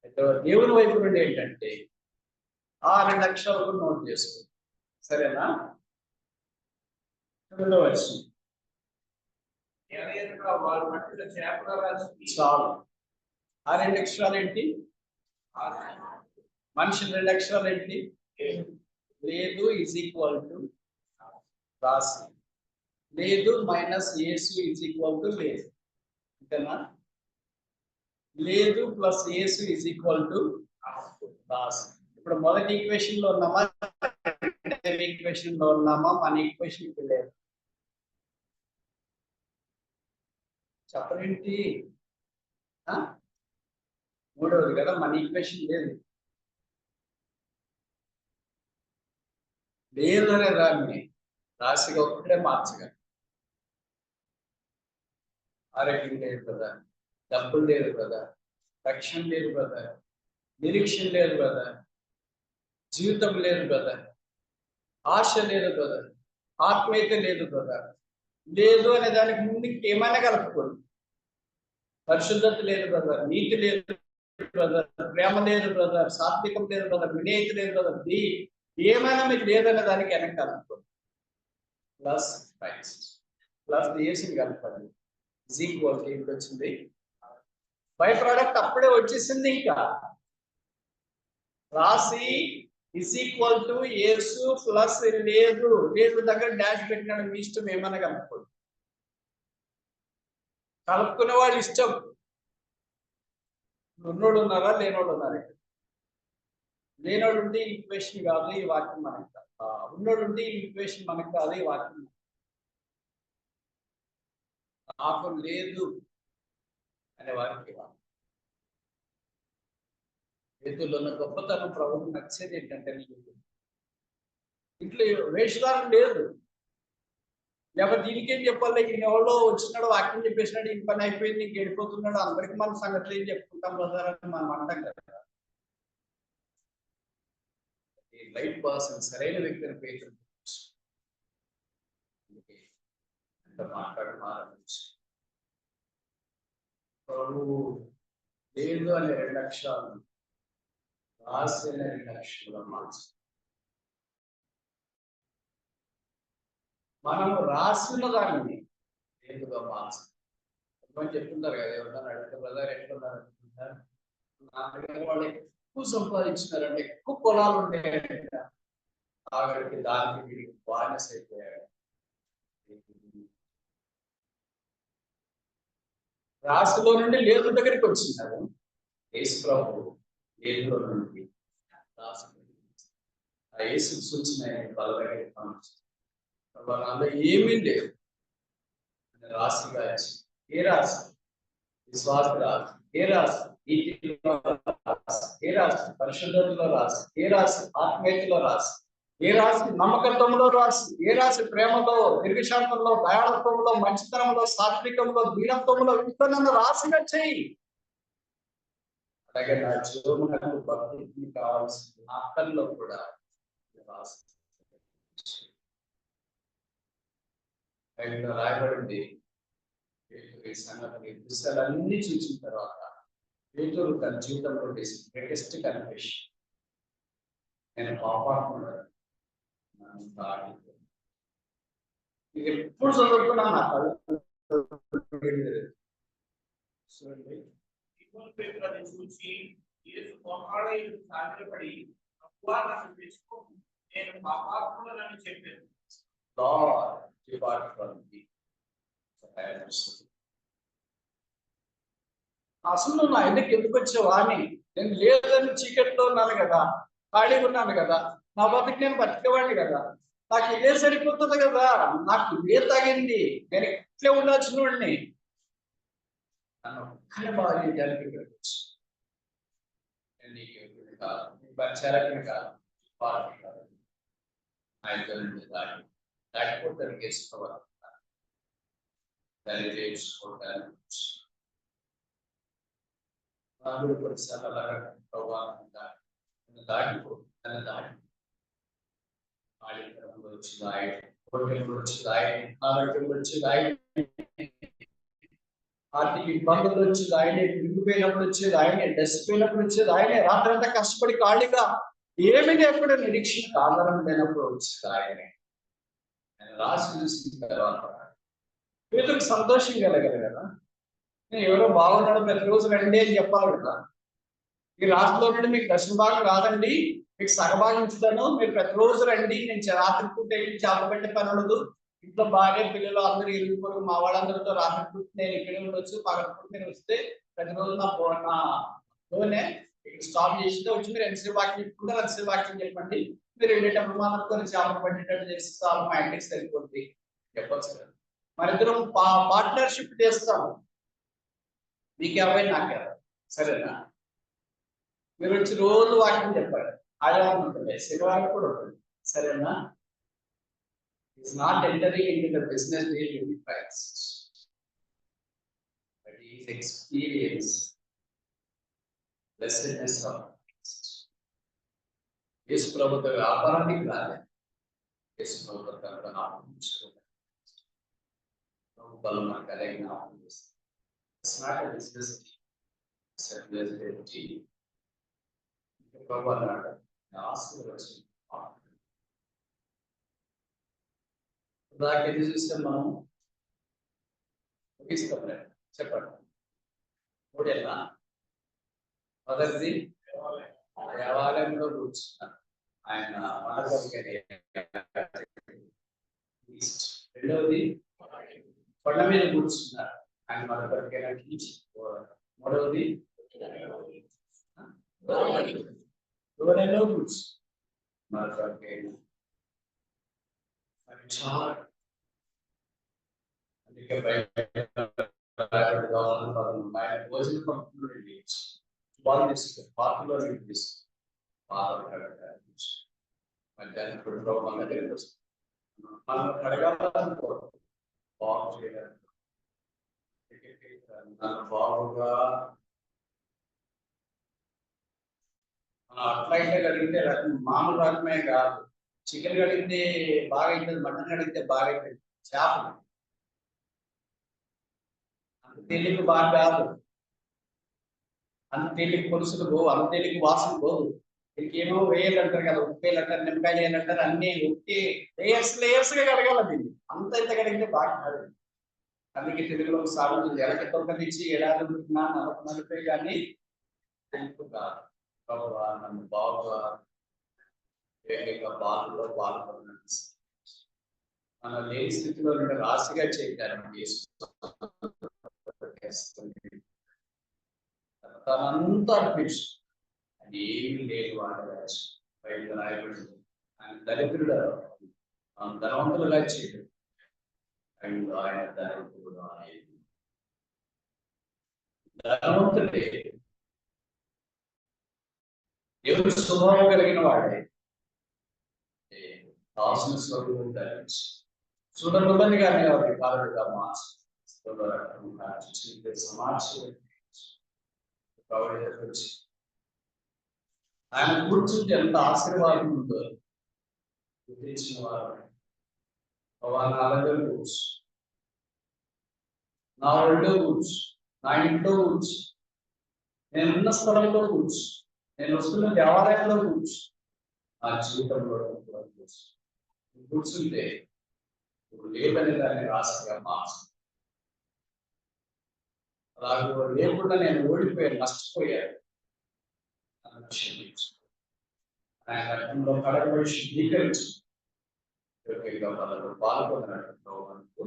అయితే దేవుని వైపు నుండి ఏంటంటే ఆ 2 అక్షరాలు నోట్ చేసుకో, సరేనా? వారు మట్టిలో చేపల రాసి చాలు. ఆ 2 అక్షరాలు ఏంటి? మనిషి 2 అక్షరాలు ఏంటి? లేదు ఈజ్ ఈక్వల్ టు రాసి, లేదు minus Yesu is equal to లేదు, అంతేనా? లేదు plus Yesu is equal to రాసి. ఇప్పుడు మొదటి ఈక్వేషన్ లో ఉన్నామా, ఈక్వేషన్ లో ఉన్నామా? మన ఈక్వేషన్ లేదు. చెప్పరేంటి? మూడవది కదా, మన ఈక్వేషన్ లేదు. లేదు అనే దాన్ని రాశిగా ఒక్కడే మార్చగలరు. ఆరోగ్యం లేదు కదా, డబ్బులు లేదు కదా, రక్షణ లేదు కదా, నిరీక్షణ లేదు కదా, జీవితం లేదు కదా, ఆశ లేదు కదా, ఆత్మీయత లేదు కదా. లేదు అనే దానికి ముందుకి ఏమైనా కలుపుకోండి. పరిశుద్ధత లేదు బ్రదర్, నీతి లేదు బ్రదర్, ప్రేమ లేదు బ్రదర్, సాత్వికం లేదు బ్రదర్, వినయత లేదు బ్రదర్, ఏమైనా మీకు లేదనే దానికి వెనక్కి కలుపుకోండి. ప్లస్ క్రైస్ట్ ప్లస్ యేసుని కలపండి. ఈజ్ ఈక్వల్ టు ఏంటి వచ్చింది? బై ప్రోడక్ట్ అప్పుడే వచ్చేసింది. ఇంకా రాసి is equal to Yesu plus లేదు, లేదు దగ్గర డాష్ పెట్టినాడు. మీ ఇష్టం, ఏమైనా కలుపుకోండి. కలుపుకునే వాళ్ళు ఇష్టం. ఉన్నోడు ఉన్నారా, లేనోడు ఉన్నారా? లేనోడు ఉంటే ఈక్వేషన్ కాదు ఈ వాక్యం మనకు, ఉన్నోడు ఉంటే ఈక్వేషన్ మనకు కాదు ఈ వాక్యం. నాకు లేదు అనే వాక్యం. చేతుల్లో ఉన్న గొప్పతనం ప్రభుత్వం నచ్చేది ఏంటంటే, ఇంట్లో వేషధారం లేదు. లేకపోతే దీనికేం చెప్పాలి? ఈయన ఎవరో వచ్చినాడు, వాక్యం చెప్పేసినాడు, ఇంక పని అయిపోయింది, ఇంక వెళ్ళిపోతున్నాడు, అందరికి మన సంగతులు ఏం చెప్పుకుంటాం బ్రదర్ అని మనం అంటాం కదా. రైట్ పర్సన్, సరైన వ్యక్తిని పేరు మాట్లాడమారచ్చు. లేదు అనే 2 అక్షరాలు రాసి అనే 2 అక్షరాలు మార్చు. మనము రాసిన దానిని లేదుగా మార్చు. చెప్తుంటారు కదా, ఎవరన్నా అడిగితే బ్రదర్ ఎట్లున్నారు అనుకుంటారు. నాన్నగారు వాళ్ళు ఎక్కువ సంపాదించినారంటే, ఎక్కువ పొలాలు ఉంటాయంట, ఆఖరికి దానికి బానిస అయిపోయాడు. రాశిలో నుండి లేదు దగ్గరికి వచ్చినారు. యేసు ప్రభు లేదులో నుండి రాశి, ఆ యేసు సూచన అందులో ఏమీ లేదు. రాశిగా ఏ రాశి? విశ్వాస రాశి. ఏ రాశి? నీతిలో రాశి. ఏ రాశి? పరిశుద్ధతలో రాశి. ఏ రాశి? ఆత్మీయతలో రాశి. ఏ రాశి? నమ్మకత్వంలో రాశి. ఏ రాశి? ప్రేమలో, నిర్విశాంతంలో, దయాళత్వంలో, మంచితనంలో, సాత్వికంలో, దీనత్వంలో నన్ను రాశిగా చెయ్యి. అలాగే నా జీవమునకు భక్తికి కావాల్సిన ఆత్మలో కూడా రాశి రాయబడింది. ఈ సంగతి దృశ్యాలన్నీ చూసిన తర్వాత పేతురు తన జీవితంలో గ్రేటెస్ట్ కన్ఫెషన్, నేను పాపాత్ముడు, ఇది ఎప్పుడు చదువుతున్నా నా కళ్ళు చూసి యేసు మోకాళ్ళ సాగిలపడి, ప్రభువా నన్ను తెచ్చుకో, నేను పాపాత్ముడనని చెప్పాను. అసలు నా ఎందుకు వచ్చావా అని. నేను లేదని చీకట్లో ఉన్నాను కదా, ఖాళీగా ఉన్నాను కదా, నా బతుకు నేను బతికేవాడిని కదా, నాకు ఇదే సరిపోతుంది కదా, నాకు ఇదే తగింది, నేను ఇట్లే ఉండాల్సిన వాడిని. నన్ను ఒక్కడే బాగా చేయడానికి ఇక్కడికి వచ్చి నీకు కాదు, నీకు పరిచారకుని కాదు, పార్టీ కాదు, ఆయనతో దాడి దాటిపోతే వేసుకోవాలి, దాన్ని చేయించుకోవడానికి నాలుగు పరిసరాలు అలాగా ప్రభావం దాటిపో తన దాటి ఆడిలో వచ్చింది ఆయన, కోరికలు వచ్చింది ఆయన, ఆరోగ్యంలో వచ్చింది ఆయన, ఆర్థిక ఇబ్బందులు వచ్చేది ఆయనే, విరిగిపోయినప్పుడు వచ్చేది ఆయనే, డస్పోయినప్పుడు వచ్చేది ఆయనే, రాత్రంతా కష్టపడి ఖాళీగా ఏమీ లేకుండా నిరీక్షణ ఆధారం లేనప్పుడు వచ్చేది ఆయనే. ఆయన రాసి చూసిన తర్వాత వీళ్ళకి సంతోషం కలగదు కదా. నేను ఎవరో బాగున్నాడు ప్రతిరోజు రండి అని చెప్పాలి కదా. ఈ రాష్ట్రంలో నుండి మీకు దర్శన భాగం రాదండి, మీకు సగభాగం ఇస్తాను, మీరు ప్రతిరోజు రండి, నేను రాత్రి పూట చేప పెట్టే పని ఉండదు, ఇంట్లో భార్య పిల్లలు అందరూ ఇరుగురు మా వాళ్ళందరితో రాత్రి పూట నేను ఇక్కడ ఉండొచ్చు, పగల పూట నేను వస్తే ప్రతిరోజు నాలోనే ఇక్కడ స్టాప్ చేస్తే వచ్చి మీరు ఎంతసేపు వాక్యం చెప్పుకుంటారు, ఎంతసేపు వాక్యం చెప్పండి, మీరు వెళ్ళేటప్పుడు మా కొన్ని చేపలు పట్టేటట్టు చేసి చాలు, మా ఇంటికి సరిపోతుంది చెప్పచ్చు కదా. మన ఇద్దరం పార్ట్నర్షిప్ చేస్తాము, మీకు ఎవరైనా నాకు ఎవరు, సరేనా. మీరు వచ్చి రోజు వాక్యం చెప్పారు, ఆదివారం ఉంటుంది, శనివారం కూడా ఉంటుంది, సరేనా. Is not entering into the business deal with Christ, but he is experience blessedness of Christ. Yes, ప్రభుత్వ వ్యాపారానికి రాలే, yes, ప్రభుత్వ బలం కలిగిన it's not a business deal, it's a business deal. ప్రభు అన్నాడు ఆశీర్వచనం దాకా ఎన్ని చూస్తే మనం ముగిస్తాం. చెప్పండి, మూడేళ్ళ మొదటిది దేవాలయంలో కూర్చున్నారు ఆయన, రెండవది కొండ మీద కూర్చున్నారు ఆయన, మరొకరికైనా మూడవది దూరంలో కూర్చు మరొకరికైనా అందుకే భోజన పంపులు పార్కులో మధ్యాహ్నం మన దగ్గరికి వస్తుంది, మనం అడగాలనుకో బాగు చేయాలి, బాగుగా మనం అట్లయితే కలిగితే మామూలు రకమే కాదు. చికెన్ కడిగితే బాగా అవుతుంది, మటన్ కడిగితే బాగా అవుతుంది, చేపలు అంత తేలిక బాగా కాదు, అంత తేలిక పులుసులు పోవు, అంత తేలిక వాసన పోదు. దీనికి ఏమో వేయాలి అంటారు కదా, ఉప్పు వేయాలి అంటారు, నిమ్మకాయలు వేయాలి అంటారు, అన్ని ఉప్పి లేయర్స్ గా కడగాల దీన్ని, అంత ఇంత కడిగితే బాగా కాదు. అందుకే తెలుగులో సాగు ఎలక తొక్క తెచ్చి ఎలాగ నలపే కానీ తెలుపు కాదు. నన్ను బాగా బాధలో పాల్గొన్నాను, మన లేని స్థితిలో నుండి రాశిగా చేశారు, తనంతా అర్పించు, అది ఏమి లేదు వాడు బయట రాయబడి ఆయన దరిద్రుడు, ధనవంతులుగా చేయడు, ఆయన దరిద్రుడు అనేది ధనవంతుడే, దేవుడు స్వభావం కలిగిన వాడే, దాసుని స్వరూపం ధరించి చూడనుబందిగా వారికి కాలుగా మార్చి ఆయన కూర్చుంటే ఎంత ఆశీర్వాదం ఉందో గుర్తించిన వారు నా దగ్గర కూర్చు, నా ఒళ్ళో కూర్చు, నా ఇంట్లో కూర్చు, నేనున్న స్థలంలో కూర్చు, నేను వస్తున్న దేవాలయంలో కూర్చు, నా జీవితంలో కూర్చు. కూర్చుంటే ఇప్పుడు లేదని దాన్ని రాశిగా మార్చు, అలాగే లేకుండా నేను ఓడిపోయాను, నష్టపోయాను, క్షమించు, ఆయన రకంలో కడగబడి శుద్ధీకరించు, పాల్గొన్నట్టు